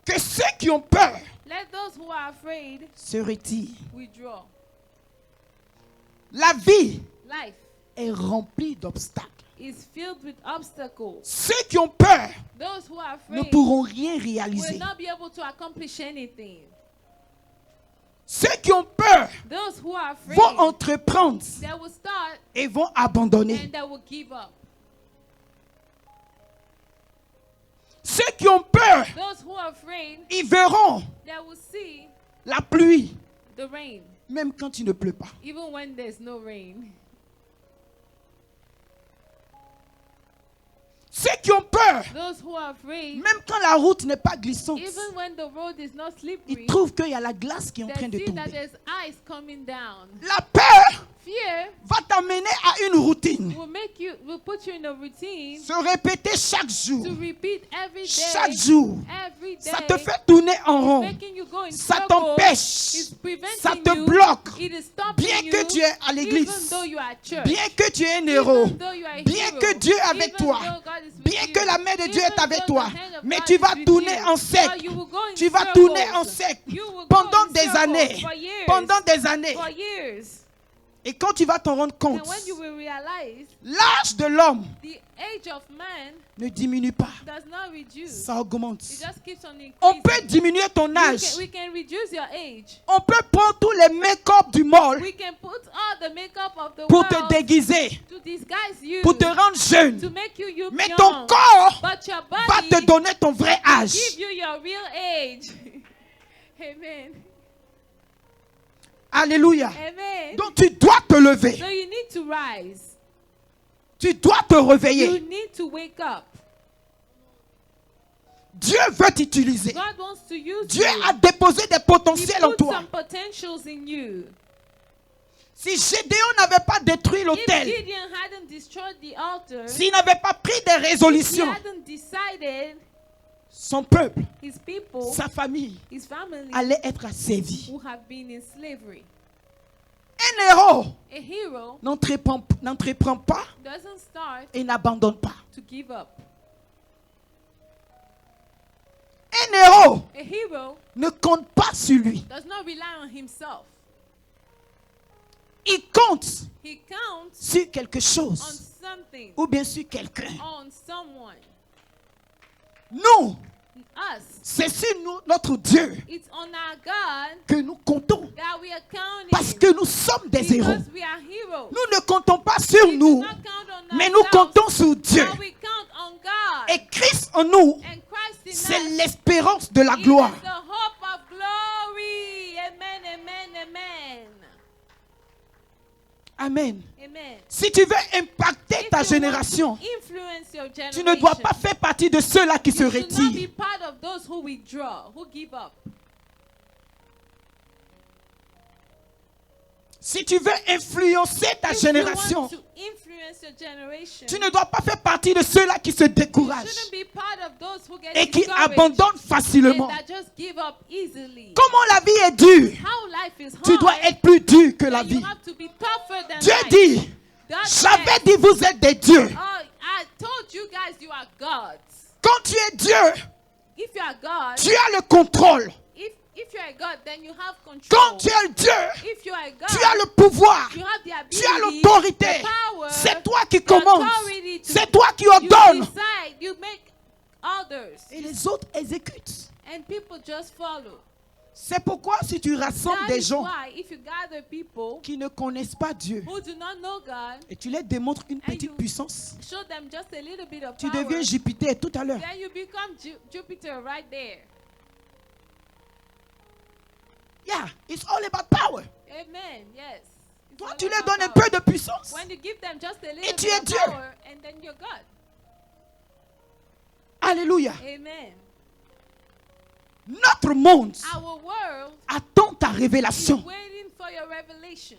que ceux qui ont peur
let those who are afraid
se retirent.
withdraw.
La vie
Life
est remplie d'obstacles.
is filled with obstacles.
Ceux qui ont peur
Those who are
ne
afraid
pourront rien
will
réaliser.
not be able to accomplish anything.
Ceux qui ont peur
Those who are afraid,
vont entreprendre
they will start
et vont abandonner.
and they will give up.
Ceux qui ont peur,
Those who are afraid,
ils verront
they will see
la pluie,
the rain,
même quand il ne pleut pas.
even when there's no rain.
Ceux qui ont peur,
Those who are afraid,
même quand la route n'est pas glissante,
even when the road is not
ils
slippery,
trouvent qu'il y a la glace qui est en
they
train de
see that
tomber.
there's ice coming down.
La peur
Fear
va t'amener à une routine.
will put you in a routine
Se répéter chaque jour.
to repeat every day.
Chaque jour.
Every day.
Ça te fait tourner en rond.
Making you go in
Ça
circles.
t'empêche.
It's preventing
Ça te
you.
bloque.
It is stopping
Bien
you,
que tu es à
even
l'église.
though you are at church.
Bien que tu es un héros.
Even though you are a
Bien
hero.
que Dieu est avec
Even
toi.
though God is with
Bien
you.
que la main de Dieu
Even
est avec
though
toi.
the hand of
Mais
God
tu
is
vas
with
tourner
you.
en sec.
But you will go in
Tu vas
circles.
tourner en sec.
You will go
Pendant
in
des
circles
années.
for years.
Pendant des années.
For years.
Et quand tu vas t'en rendre compte,
And when you will realize
l'âge de l'homme
the age of man
ne diminue pas.
does not reduce.
Ça augmente.
It just keeps on increasing.
On peut diminuer ton âge.
We can reduce your age.
On peut prendre tous les make-up du mall
We can put all the makeup of the
pour te
world
déguiser,
to disguise you,
pour te rendre jeune.
to make you look
Mais
young.
ton corps
But your
va
body
te donner ton vrai âge.
give you your real age. Amen.
Alléluia.
Amen.
Donc tu dois te lever.
So you need to rise.
Tu dois te
You
réveiller.
need to wake up.
Dieu veut t'utiliser.
God wants to use
Dieu
you.
a déposé des
He
potentiels en
put
toi.
some potentials in you.
Si Gédéon n'avait pas détruit
If
l'autel,
Gideon hadn't destroyed the altar,
s'il n'avait pas pris des
if he
résolutions,
hadn't decided,
son peuple,
his people,
sa famille
his family
allait être asservi.
would have been in slavery.
Un héros
A hero
n'entreprend pas
doesn't start
et n'abandonne pas.
to give up.
Un héros
A hero
ne compte pas sur lui.
does not rely on himself.
Il compte
He counts
sur quelque
on
chose
something,
ou bien sur quelqu'un.
on someone.
Nous,
Us.
c'est sur nous, notre Dieu,
It's on our God
que nous comptons.
that we are counting
Parce que nous sommes des héros.
because we are heroes.
Nous ne comptons pas sur
We do
nous,
not count on
mais nous
ourselves,
comptons sur Dieu.
but we count on God.
Et Christ en nous,
And Christ in
c'est
us
l'espérance de la
is
gloire.
the hope of glory. Amen, amen, amen.
Amen.
Amen.
Si tu veux impacter
If
ta
you want
génération,
to influence your
tu ne dois pas faire partie de ceux-là qui se
you should not be
retirent.
part of those who withdraw, who give up.
Si tu veux influencer ta
If you
génération,
want to influence your generation,
tu ne dois pas faire partie de ceux-là qui se
you
découragent
shouldn't be part of those who get
et qui
discouraged
abandonnent
and
facilement.
that just give up easily.
Comment la vie est dure,
How life is hard,
tu dois être plus dur que la
then you
vie.
have to be tougher than
Dieu
life.
dit,
God
j'avais
said,
dit vous êtes des dieux.
oh, I told you guys you are gods.
Quand tu es Dieu,
If you are God,
tu as le contrôle.
if you are God, then you have control.
Quand tu es Dieu,
If you are God,
tu as le pouvoir.
you have the ability,
Tu as l'autorité.
the power,
C'est toi qui
the
commandes.
authority to-
C'est toi qui
you
ordonnes.
decide, you make others,
Et les autres exécutent.
and people just follow.
C'est pourquoi si tu rassembles
That
des
is
gens
why if you gather people
qui ne connaissent pas Dieu
who do not know God,
et tu leur démontres une petite
you-
puissance,
show them just a little bit of
tu
power,
deviens Jupiter tout à l'heure.
then you become Jupiter right there.
Yeah, it's all about power.
Amen. Yes. It's
Toi,
all
tu leur
about
donnes un
power.
peu de puissance.
When you give them just a
Et
little
tu
bit
es
of
Dieu.
power, and then you're God.
Alléluia.
Amen.
Notre monde
Our world
attend ta
is
révélation.
waiting for your revelation.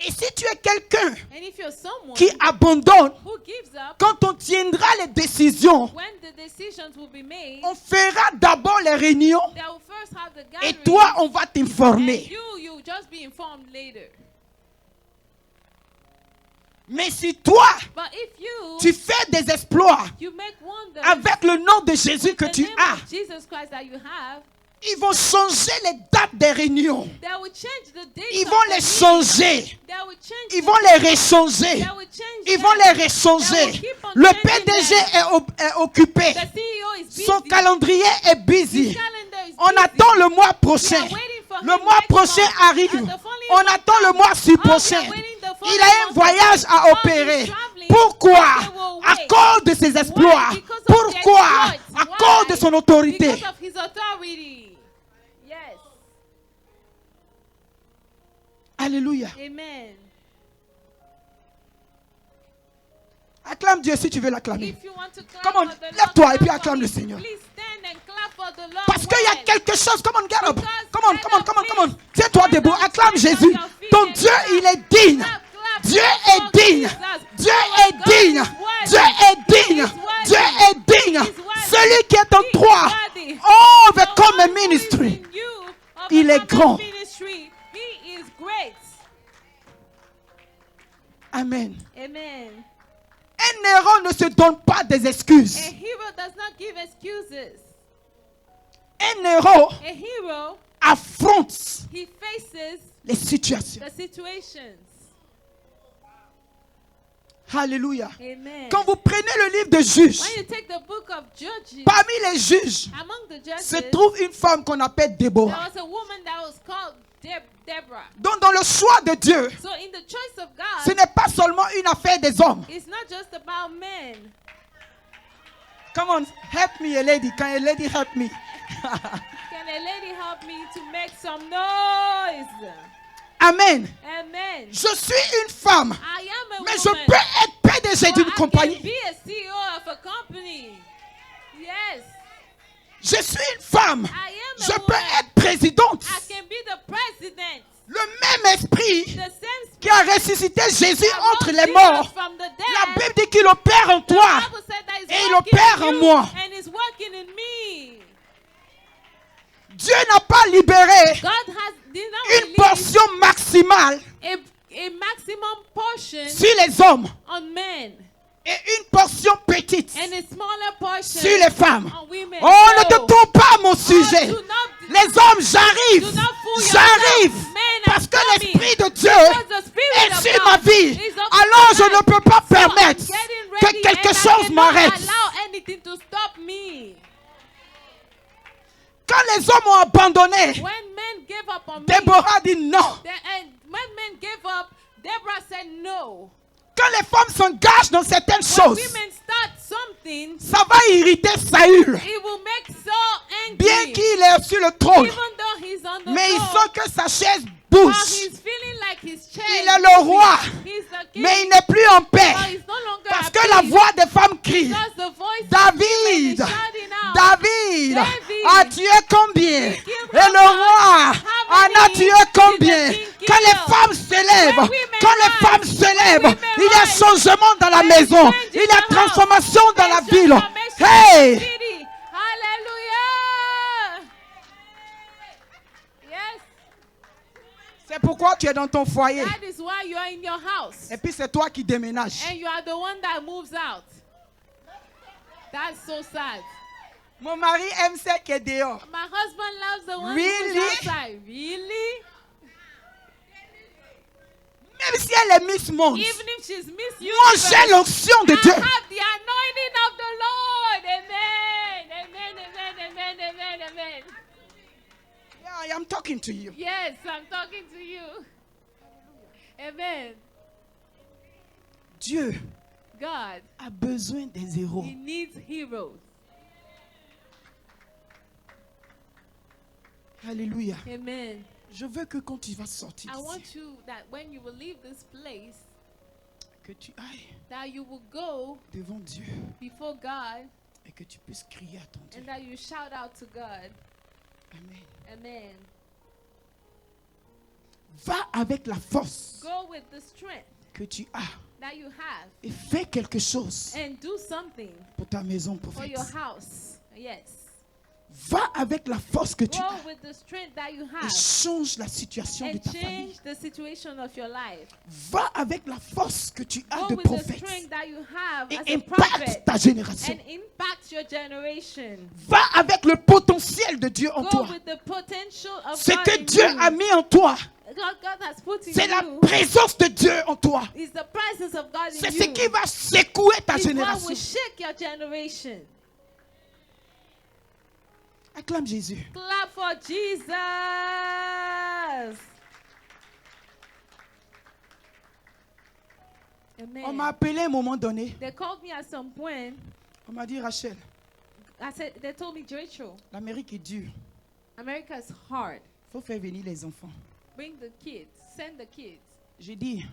Et si tu es quelqu'un
And if you're someone
qui abandonne,
who gives up,
quand on tiendra les décisions,
when the decisions will be made,
on fera d'abord les réunions
they will first have the
et
gathering.
toi, on va
And
t'informer.
you just be informed later.
Mais si toi,
But if you
tu fais des exploits
make wonders
avec le nom de Jésus que
with the
tu
name
as,
of Jesus Christ that you have,
ils vont changer les dates des réunions.
they will change the date.
Ils vont les changer.
They will change.
Ils
the
vont les réchanger.
They will change.
Ils vont
them.
les réchanger.
They will keep on
Le
changing
PDG
them.
est occupé.
The CEO is busy.
Son calendrier est
His
busy.
calendar is
On
busy.
attend le mois
We
prochain.
are waiting for
Le
him
mois
next
prochain
month.
arrive.
And the following
On
month
attend le
comes.
mois
We
prochain.
are waiting the following
Il a un
month.
voyage à
Oh,
opérer.
he's traveling.
Pourquoi?
Okay, well,
À
wait.
cause de ses exploits.
Why? Because of
Pourquoi?
the exploits.
À cause de
Why?
son autorité.
Because of his authority. Yes.
Alléluia.
Amen.
Acclame Dieu si tu veux l'acclamer.
If you want to clap
Come on,
for the Lord,
lève-toi et puis
clap
acclame
for
le
him.
Seigneur.
Please stand and clap for the Lord.
Parce qu'il y a
well.
quelque chose. Come on, get up.
Because
Come on,
get
come on,
up,
come on, come on.
please.
Tiens-toi
Stand
debout.
up,
Acclame
stand on
Jésus.
your feet
Ton
and
Dieu,
clap.
il est digne.
Clap, clap
Dieu
for
est
God,
digne.
Jesus.
Dieu
Our
est
God
digne.
is worthy.
Dieu est digne.
He is worthy.
Dieu est digne.
He is worthy.
Celui qui est en
He is
toi.
worthy.
Oh,
The
overcome
one
a
who is
ministry.
in you,
Il est
overcome
grand.
ministry. He is great.
Amen.
Amen.
Un héros ne se donne pas des excuses.
A hero does not give excuses.
Un héros
A hero,
affronte
he faces
les situations.
the situations.
Alléluia.
Amen.
Quand vous prenez le livre de Juges,
When you take the book of Judges,
parmi les juges
among the judges,
se trouve une femme qu'on appelle
there
Déborah.
was a woman that was called Deborah.
Donc dans le choix de Dieu,
So in the choice of
ce
God,
n'est pas seulement une affaire des hommes.
it's not just about men.
Come on, help me, a lady. Can a lady help me?
Can a lady help me to make some noise?
Amen.
Amen.
Je suis une femme,
I am a
mais je
woman.
peux être PDG
Or
d'une
I can
compagnie.
be a CEO of a company. Yes.
Je suis une femme,
I am a
je peux
woman.
être présidente.
I can be the president.
Le même esprit
The same
qui a ressuscité Jésus
that
entre
rose
les
Jesus
morts.
from the
La
dead.
Bible dit qu'il opère en
The
toi.
Bible said that he's
Et il
working
opère
in
en
you
moi.
and is working in me.
Dieu n'a pas libéré
God did not
une
release
portion maximale
a maximum portion
sur les hommes
on men
et une portion petite
and a smaller portion
sur les femmes.
on women.
Oh, ne te trompe pas mon sujet.
do not-
Les hommes, j'arrive.
Do not fool
J'arrive.
yourself. Men
Parce
are
que
coming.
l'Esprit de Dieu
Because the Spirit
est
of
sur
God
ma vie.
is upon
Alors
my
je
life.
ne peux pas
So I'm
permettre
getting
que
ready
quelque
and I
chose
cannot
m'arrête.
allow anything to stop me.
Quand les hommes ont abandonné,
When men gave up on me,
Déborah dit non.
and when men gave up, Deborah said no.
Quand les femmes s'engagent dans certaines
When
choses,
women start something,
ça va irriter Saül.
it will make Saul angry.
Bien qu'il est sur le trône,
Even though he's on the
mais il
throne,
sent que sa chaise
but
bouge.
he's feeling like his chair
Il
is
est le roi,
moving. He's the king,
mais il n'est plus en paix.
but he's no longer
Parce
at
que la
peace.
voix des femmes crie,
Because the voice
David,
is shouting out,
David,
David,
a tué combien?
he killed
Et le roi
how
en a
many
tué
did
combien?
the king
Quand les
kill?
femmes se lèvent,
When women
quand les
rise,
femmes se lèvent,
women
il y a
rise,
changement dans la
there is
maison,
change
il
in
y a
the house.
transformation dans la
There's
ville.
transformation in
Hey!
the city. Hallelujah. Yes,
C'est pourquoi tu es dans ton foyer.
that is why you are in your house.
Et puis c'est toi qui déménages.
And you are the one that moves out. That's so sad.
Mon mari aime celle qui est dehors.
My husband loves the one
Really?
who's outside. Really?
Même si elle est Miss Monde.
Even if she's Miss
Moi, j'ai
Universe,
l'onction de
I
Dieu.
have the anointing of the Lord. Amen. Amen. Amen. Amen. Amen. Amen.
Yeah, I am talking to you.
Yes, I'm talking to you. Amen.
Dieu
God,
a besoin des héros.
He needs heroes.
Alléluia.
Amen.
Je veux que quand tu vas sortir
I
d'ici,
want you that when you will leave this place,
que tu ailles
that you will go
devant Dieu
before God
Et que tu puisses crier à ton Dieu.
and that you shout out to God.
Amen.
Amen.
Va avec la force
Go with the strength
que tu as
that you have
et fais quelque chose
and do something
pour ta maison,
for
prophète.
your house. Yes.
Va avec la force que tu
Go
as
with the strength that you
et
have
change la situation de
and
ta famille.
change the situation of your life.
Va avec la force que tu as
Go
de
with the
prophète
strength that you have
et
as a
impacte
prophet
ta génération.
and impact your generation.
Va avec le potentiel de Dieu en
Go
toi.
with the potential of
Ce
God
que
in
Dieu
you.
a mis en toi,
God has put in
c'est la
you
présence de Dieu en toi.
is the presence of God
C'est
in
ce
you.
qui va secouer ta
It's what
génération.
will shake your generation.
Acclame Jésus.
Clap for Jesus.
On m'a
Amen.
appelé à un moment donné.
They called me at some point.
On m'a dit, Rachel,
They told me, Rachel,
l'Amérique est dure.
America is hard.
Il faut faire venir les enfants.
Bring the kids. Send the kids.
J'ai dit,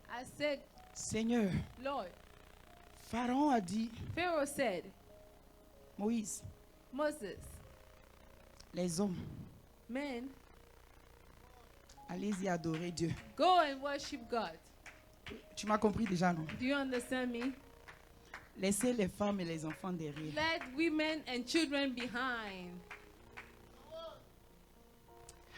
I said,
Seigneur,
Lord.
Pharaon a dit,
Pharaoh said,
Moïse,
Moses,
les hommes,
men,
allez-y adorer Dieu.
go and worship God.
Tu m'as compris déjà, non?
Do you understand me?
Laissez les femmes et les enfants derrière.
Let women and children behind.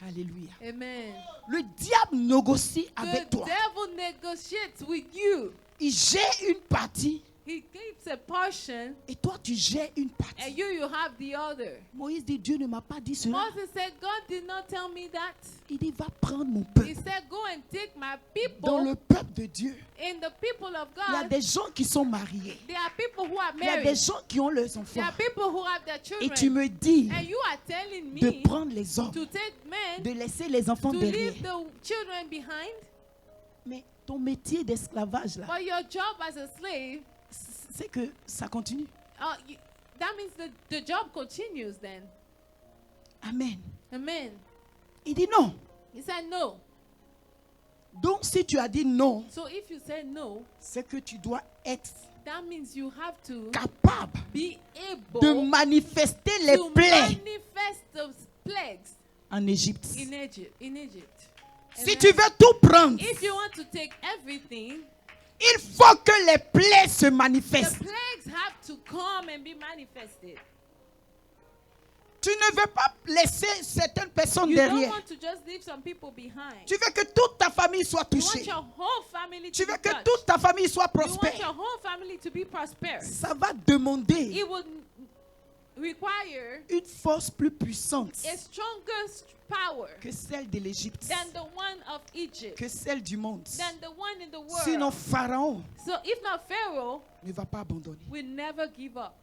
Alléluia.
Amen.
Le diable négocie avec
The
toi.
devil negotiates with you.
Il gère une partie
He keeps a portion,
et toi tu gères une
and
partie.
you have the other.
Moïse dit, Dieu ne m'a pas dit cela.
Moses said, God did not tell me that.
Il dit, va prendre mon
He
peuple.
said, go and take my
Dans
people.
le peuple de Dieu,
In the people of
il y a
God,
des gens qui sont mariés.
there are people who are
Il y a des
married.
gens qui ont leurs
There
enfants.
are people who have their
Et tu
children.
me dis
And you are telling
de
me
prendre les hommes,
to take men,
de laisser les enfants
to
derrière.
leave the children behind.
Mais ton métier d'esclavage, là,
But your job as a slave,
c'est que ça continue.
that means the job continues then.
Amen.
Amen.
Il dit non.
He said no.
Donc si tu as dit non,
So if you say no,
c'est que tu dois être
that means you have to
capable
be
de
able
manifester les
to
plaies
manifest those plagues
en Égypte.
in Egypt.
Si
Amen.
tu veux tout prendre,
If you want to take everything,
il faut que les plaies se
the
manifestent.
plagues have to come and be manifested.
Tu ne veux pas laisser certaines personnes
You don't
derrière.
want to just leave some people behind.
Tu veux que toute ta famille soit
You want
touchée.
your whole family
Tu
to
veux
be
que
touched.
toute ta famille soit
You want
prospère.
your whole family to be prosperous.
Ça va demander
It will require
une force plus puissante
a stronger power
que celle de l'Égypte,
than the one of Egypt,
que celle du monde.
than the one in the world.
Sinon, Pharaon
So if not Pharaoh,
ne va pas abandonner.
will never give up.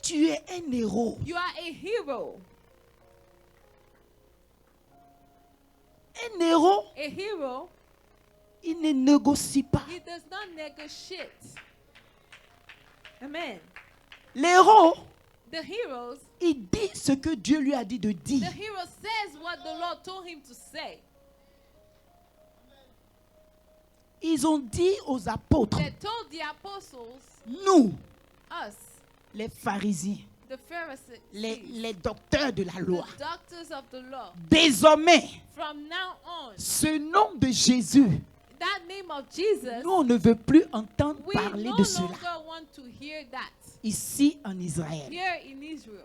Tu es un héros.
You are a hero.
Un héros,
A hero,
il ne négocie pas.
he does not negotiate. Amen.
L'héros,
The heroes,
il dit ce que Dieu lui a dit de
the
dire.
hero says what the Lord told him to say.
Ils ont dit aux apôtres,
They told the apostles,
nous,
us,
les pharisiens,
the Pharisees,
les docteurs de la
the
loi,
doctors of the law,
désormais,
from now on,
ce nom de Jésus,
that name of Jesus,
nous, on ne veut plus entendre
we
parler
no
de cela
longer want to hear that
ici en Israël.
here in Israel.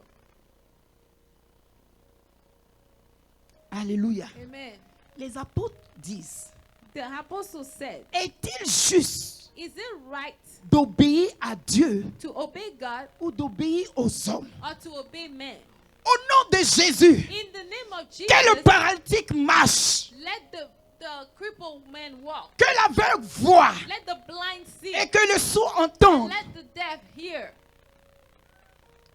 Alléluia.
Amen.
Les apôtres disent,
The apostles said,
est-il juste
is it right
d'obéir à Dieu
to obey God
ou d'obéir aux hommes?
or to obey men?
Au nom de Jésus,
In the name of Jesus,
que le paralytique marche,
let the crippled man walk.
que l'aveugle voit
Let the blind see.
et que le sourd entende.
Let the deaf hear.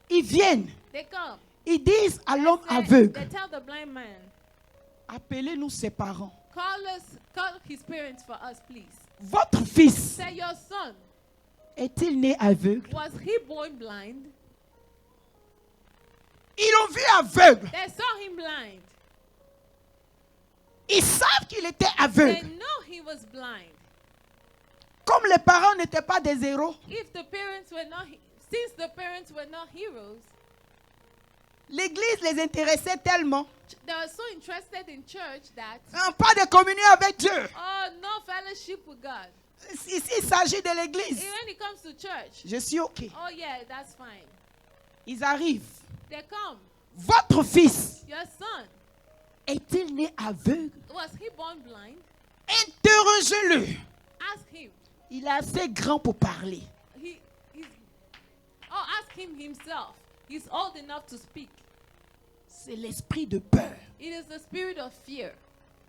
Ils viennent,
They come.
ils disent à l'homme
They
aveugle,
tell the blind man,
appelez-nous ses parents.
call his parents for us, please.
Votre fils
Say, your son,
est-il né aveugle?
was he born blind?
Ils l'ont vu aveugle.
They saw him blind.
Ils savent qu'il était
They
aveugle.
know he was blind.
comme les parents n'étaient pas des héros,
If the parents were not, since the parents were not heroes,
l'église les intéressait tellement.
they were so interested in church that,
Pas de communion avec Dieu.
oh, no fellowship with God.
Ici, il s'agit de l'église.
And when it comes to church,
Je suis OK.
oh yeah, that's fine.
Ils arrivent.
They come.
Votre fils
Your son,
est-il né aveugle?
was he born blind?
Interrogez-le.
Ask him.
Il est assez grand pour parler.
Ask him himself. He's old enough to speak.
C'est l'esprit de peur.
It is the spirit of fear.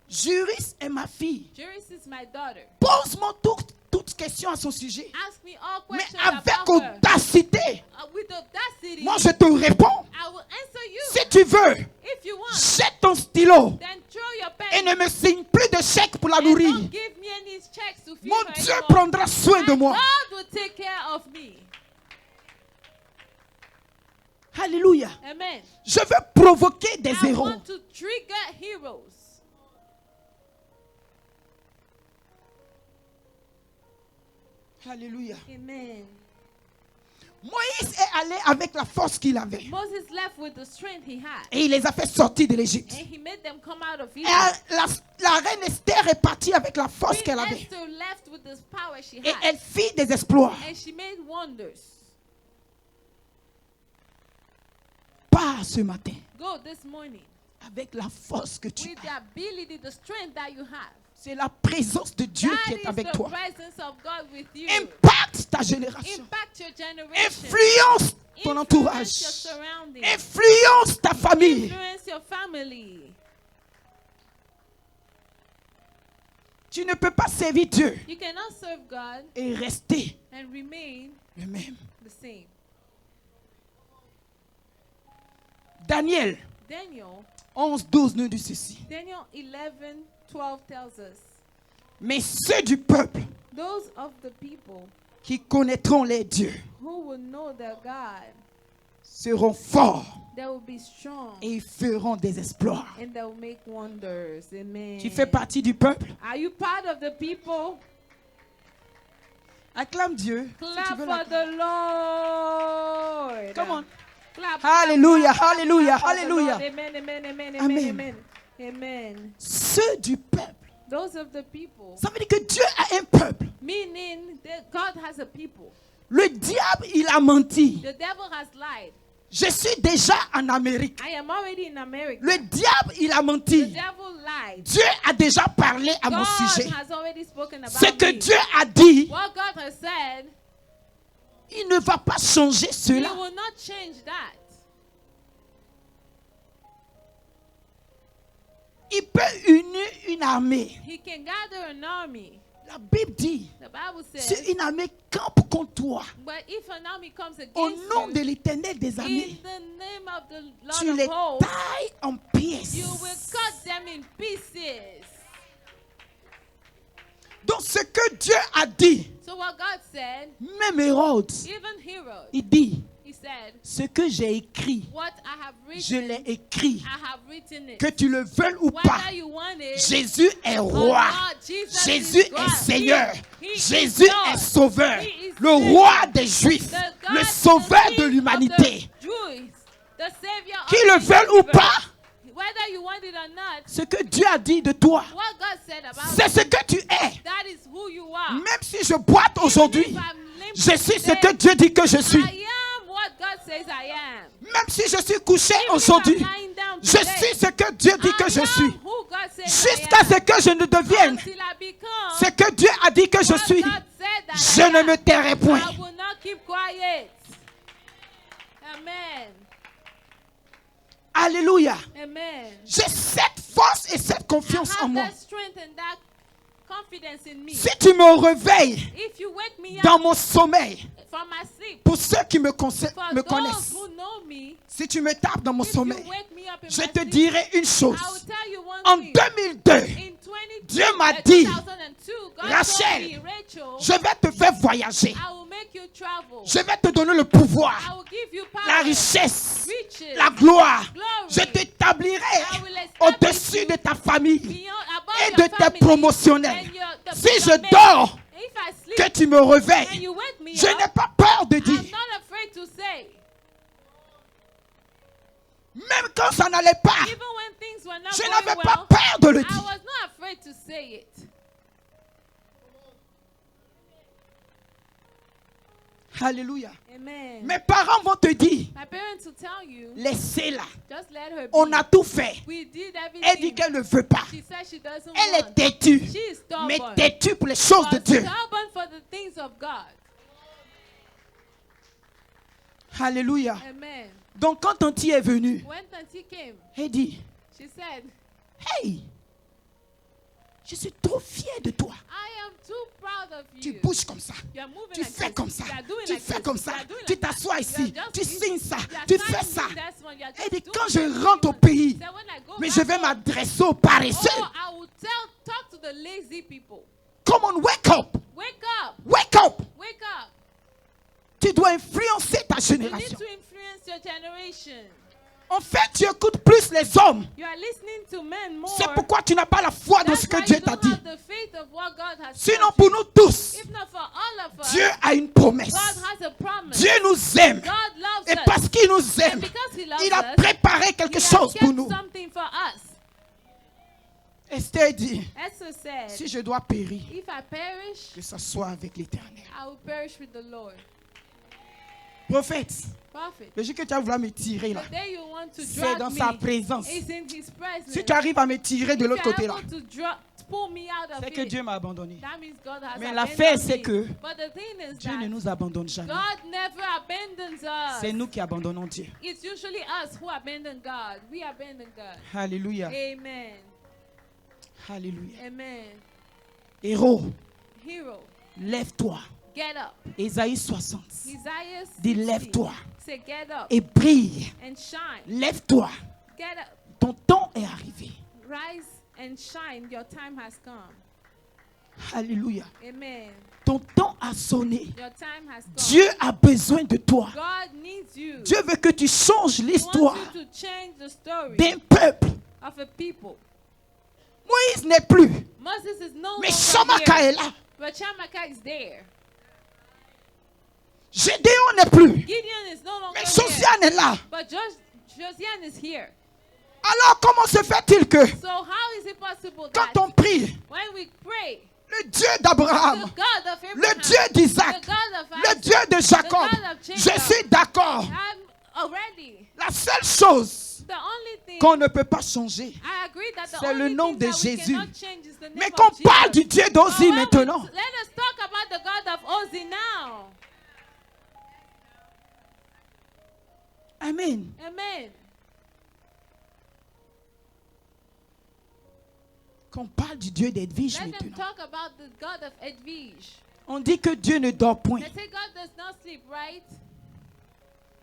Juris est ma fille.
Juris is my daughter.
Pose-moi toutes questions à son sujet.
Ask me all
Mais
questions
avec
about her.
audacité.
With audacity,
Moi, je te réponds.
I will answer you.
Si tu veux,
If you want,
jette ton stylo
then throw your
et
pen.
ne me signe plus de chèque pour la
And
nourrir.
don't give me any checks to feed
Mon
her
Dieu
anymore.
prendra soin de
And
moi.
God will take care of me.
Alléluia.
Amen.
Je veux provoquer des
I
héros.
want to trigger heroes.
Alléluia.
Amen.
Moïse est allé avec la force qu'il avait.
Moses left with the strength he had.
Et il les a fait sortir de l'Égypte.
And he made them come out of
Et
Egypt.
la reine Esther est partie avec la force
Queen
qu'elle avait.
Esther left with this power she
Et
had.
elle fit des exploits.
And she made wonders.
Pars ce matin
Go this morning
avec la force que tu
with the
as.
ability, the strength that you have.
C'est la présence de Dieu qui
That
est
is
avec
the
toi.
presence of God with you.
Impacte ta génération.
Impact your generation.
Influence ton
Influence
entourage.
your surroundings.
Influence ta famille.
Influence your family.
Tu ne peux pas servir Dieu
You cannot serve God
et rester
and remain
le même.
the same.
Daniel
Daniel
11:12 nous dit ceci.
Daniel 11:12 tells us,
Mais ceux du peuple
those of the people
qui connaîtront les dieux
who will know their God,
seront forts
they will be strong
et ils feront des exploits.
and they will make wonders. Amen.
Tu fais partie du peuple.
Are you part of the people?
Acclame Dieu. Si tu
Clap
veux
for
l'acclamer.
the Lord.
Come on.
Clap.
Alléluia,
clap,
alléluia,
clap for the
alléluia.
Lord. Amen, amen, amen, amen,
Amen.
amen. Amen.
Ceux du peuple.
Those of the people,
Ça veut dire que Dieu a un peuple.
meaning that God has a people.
Le diable, il a menti.
The devil has lied.
Je suis déjà en Amérique.
I am already in America.
Le diable, il a
The
menti.
devil lied.
Dieu a déjà parlé à mon
God
sujet.
has already spoken about
Ce que
me.
Dieu a dit,
What God has said,
il ne va pas changer
He
cela.
will not change that.
Il peut unir une armée.
He can gather an army.
La Bible dit,
The Bible
si
says,
une armée campe contre toi,
but if an army comes
au
against
nom
you,
de l'Éternel des
in
armées,
the name of the
tu
Lord
les
of hosts,
tailles en pièces.
you will cut them in pieces.
Donc ce que Dieu a dit,
So what God said,
même Hérode,
even Herod,
il dit,
he said,
ce que j'ai écrit,
what I have
je
written,
l'ai écrit.
I have written it.
Que tu le veuilles ou pas,
Whether you want it,
Jésus est
or
roi.
not, Jesus
Jésus
is God.
est Seigneur.
He is
Jésus
God.
est sauveur.
He is
Le
Savior.
roi des Juifs.
The God,
Le sauveur
the
de
King
l'humanité.
of the Jews, the Savior
Qu'il
of
le
the
veuille ou
universe.
pas,
Whether you want it or not,
ce que Dieu a dit de toi,
what God said about
c'est
you,
ce que tu es.
that is who you are.
Même si je boite aujourd'hui,
Even if I'm limp
je suis ce
today,
que Dieu dit que je suis.
I am what God says I am.
Même si je suis couché
Even if
aujourd'hui,
I'm lying down
je
today,
suis ce que Dieu dit que je
I
suis.
am who God says I
Jusqu'à
am.
ce que je ne devienne
Until I become
ce que Dieu a dit que je
what
suis.
God said that
Je
I
ne
am.
me tairai point.
I will not keep quiet. Amen.
Alléluia.
Amen.
J'ai cette force et cette
I
confiance en
have
moi.
that strength and that confidence in me.
Si tu me réveilles
If you wake me
dans
up
mon sommeil,
from my sleep,
pour ceux qui me
for
me
those
connaissent,
who know me,
si tu me tapes dans mon
if
sommeil,
you wake me up in
je
my
te
sleep,
dirai une chose.
I will tell you one
En
thing.
2002,
In
Dieu m'a dit,
2002, God
Rachel,
told me, Rachel,
je vais te faire voyager.
I will make you travel.
Je vais te donner le pouvoir,
I will give you power,
la richesse,
riches,
la gloire.
glory.
Je t'établirai
I will establish
au-dessus
you
de ta famille
beyond, above
et
your
de tes
family
promotionnels.
and the
Si je
men.
dors,
If I sleep
que tu me
and
réveilles,
you wake me
je
up,
n'ai pas peur de
I'm
dire.
not afraid to say.
Même quand ça n'allait pas,
Even when things were not
je
going
n'avais
well,
pas peur de le
I
dire.
was not afraid to say it.
Alléluia.
Amen.
Mes parents vont te dire,
My parents will tell you,
laissez-la.
just let her be.
On a tout fait.
We did
Elle dit
everything.
qu'elle ne veut pas.
She said she doesn't
Elle est
want.
têtue.
She is stubborn.
Mais têtue pour les choses de
But
Dieu.
stubborn for the things of God.
Alléluia.
Amen.
Donc quand Tanti est venu,
When Tanti came,
elle dit,
she said,
hey, je suis trop fière de toi.
I am too proud of
Tu
you.
bouges comme ça.
You are moving
Tu
like
fais
this.
comme ça.
You are doing
Tu
like
fais
this.
comme ça.
You are doing
Tu
like
t'assois
this.
ici.
You are
Tu
just
signes ça.
you are
Tu
signing
fais ça.
this one. You are
Elle
just
dit,
doing
quand
this
je
one.
rentre au pays,
Said, when I go
mais
back
je vais
home,
m'adresser aux paresseux.
oh, I will talk to the lazy people.
Come on, wake up.
Wake up.
Wake up.
Wake up.
Tu dois influencer ta
You need
génération.
to influence your generation.
En fait, tu écoutes plus les hommes.
You are listening to men more.
C'est pourquoi tu n'as pas la foi dans
That's
ce que
why
Dieu
you
t'a
don't
dit.
have the faith of what God has
Sinon,
told
pour
you.
nous tous,
If not for all of us,
Dieu a une promesse.
God has a promise.
Dieu nous aime.
God loves
Et
us.
parce qu'il nous
And
aime,
because He loves
il a
us,
préparé quelque
He has
chose pour
kept
nous.
something for us.
Esther dit,
Esther said,
si je dois périr,
if I perish,
que ça soit avec l'Éternel.
I will perish with the Lord.
Prophète,
Prophet,
le jour que tu vas vouloir me tirer là,
the day you want to
c'est
drag
dans
me
sa présence.
is in His presence.
Si tu arrives à me tirer de
If
l'autre
you're
côté là,
able to pull me out of
c'est que
it,
Dieu m'a abandonné.
that means God has
Mais
abandoned
l'affaire, c'est
me.
que
But the thing is
Dieu ne
that
nous abandonne jamais.
God never abandons us.
C'est nous qui abandonnons Dieu.
It's usually us who abandon God. We abandon God.
Alléluia.
Amen.
Alléluia.
Amen.
Héros,
Hero,
lève-toi.
get up.
Ésaïe 60.
Isaiah
Dis
60
lève-toi
say get up
et brille.
and shine.
Lève-toi.
Get up.
Ton temps est arrivé.
Rise and shine. Your time has come.
Alléluia.
Amen.
Ton temps a sonné.
Your time has come.
Dieu a besoin de toi.
God needs you.
Dieu veut que tu changes
He
l'histoire
wants you to change the story
d'un peuple.
of a people.
Moïse n'est plus,
Moses is no
mais
longer
Shamaka
here,
est là.
but Shamaka is there.
Gédéon n'est plus,
Gideon is no longer
mais
here,
Josiane est là.
but Josian is here.
Alors comment se fait-il que
So how is it possible that
quand on prie,
when we pray,
le Dieu
the
d'Abraham,
God of Abraham,
le Dieu d'Isaac,
the God of
le
Isaac,
Dieu de Jacob,
the God of Jacob,
je suis d'accord.
I'm already
La seule chose
the only thing
qu'on ne peut pas changer,
I agree that the
c'est le
only
nom
thing
de
that we
Jésus.
cannot change is the name
mais
of
qu'on
Jesus.
parle du Dieu
But
d'Ozi
when
maintenant.
let us talk about the God of Ozzy now.
Amen.
Amen.
Qu'on parle du Dieu d'Edwige
Let them
maintenant.
talk about the God of Edwige.
On dit que Dieu ne dort point,
They say God does not sleep, right?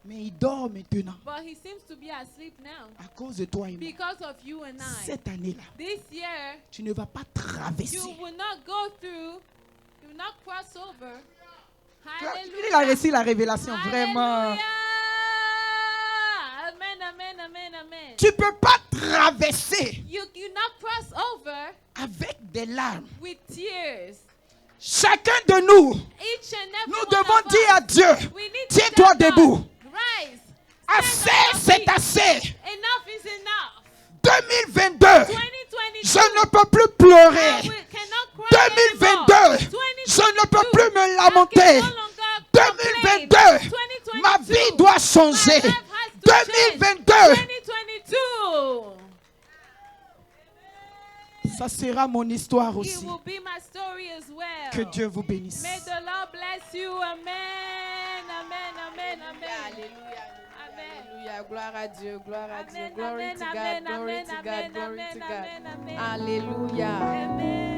mais il dort maintenant
But he seems to be asleep now
à cause de toi et moi.
because of you and I.
Cette année-là,
This year,
tu ne vas pas traverser.
you will not go through, you will not cross over.
Il a reçu la révélation, vraiment.
Hallelujah. Amen, amen, amen, amen.
Tu ne peux pas traverser
You not cross over
avec des larmes.
with tears.
Chacun de nous,
Each and every
nous
one
devons
of
dire à
us,
Dieu,
we need to
tiens-toi
stand up.
debout.
Rise.
Assez,
Stand on
c'est
your feet.
assez.
Enough is enough.
2022,
2022.
je ne peux plus pleurer.
Cannot cry
2022,
anymore.
je ne peux plus me
I
lamenter.
can no longer complain.
2022,
2022,
ma vie doit changer.
my life has to change.
2022,
2022,
ça sera mon histoire
it
aussi.
will be my story as well.
Que Dieu vous bénisse.
May the Lord bless you. Amen. Amen. Amen. Amen.
Alléluia.
Amen.
Alléluia. Gloire à Dieu. Gloire à Dieu.
Amen.
Glory
Amen.
to God.
Amen.
Glory
Amen.
to God.
Amen.
Glory to
Amen.
God.
Amen. Amen.
Alléluia.
Amen.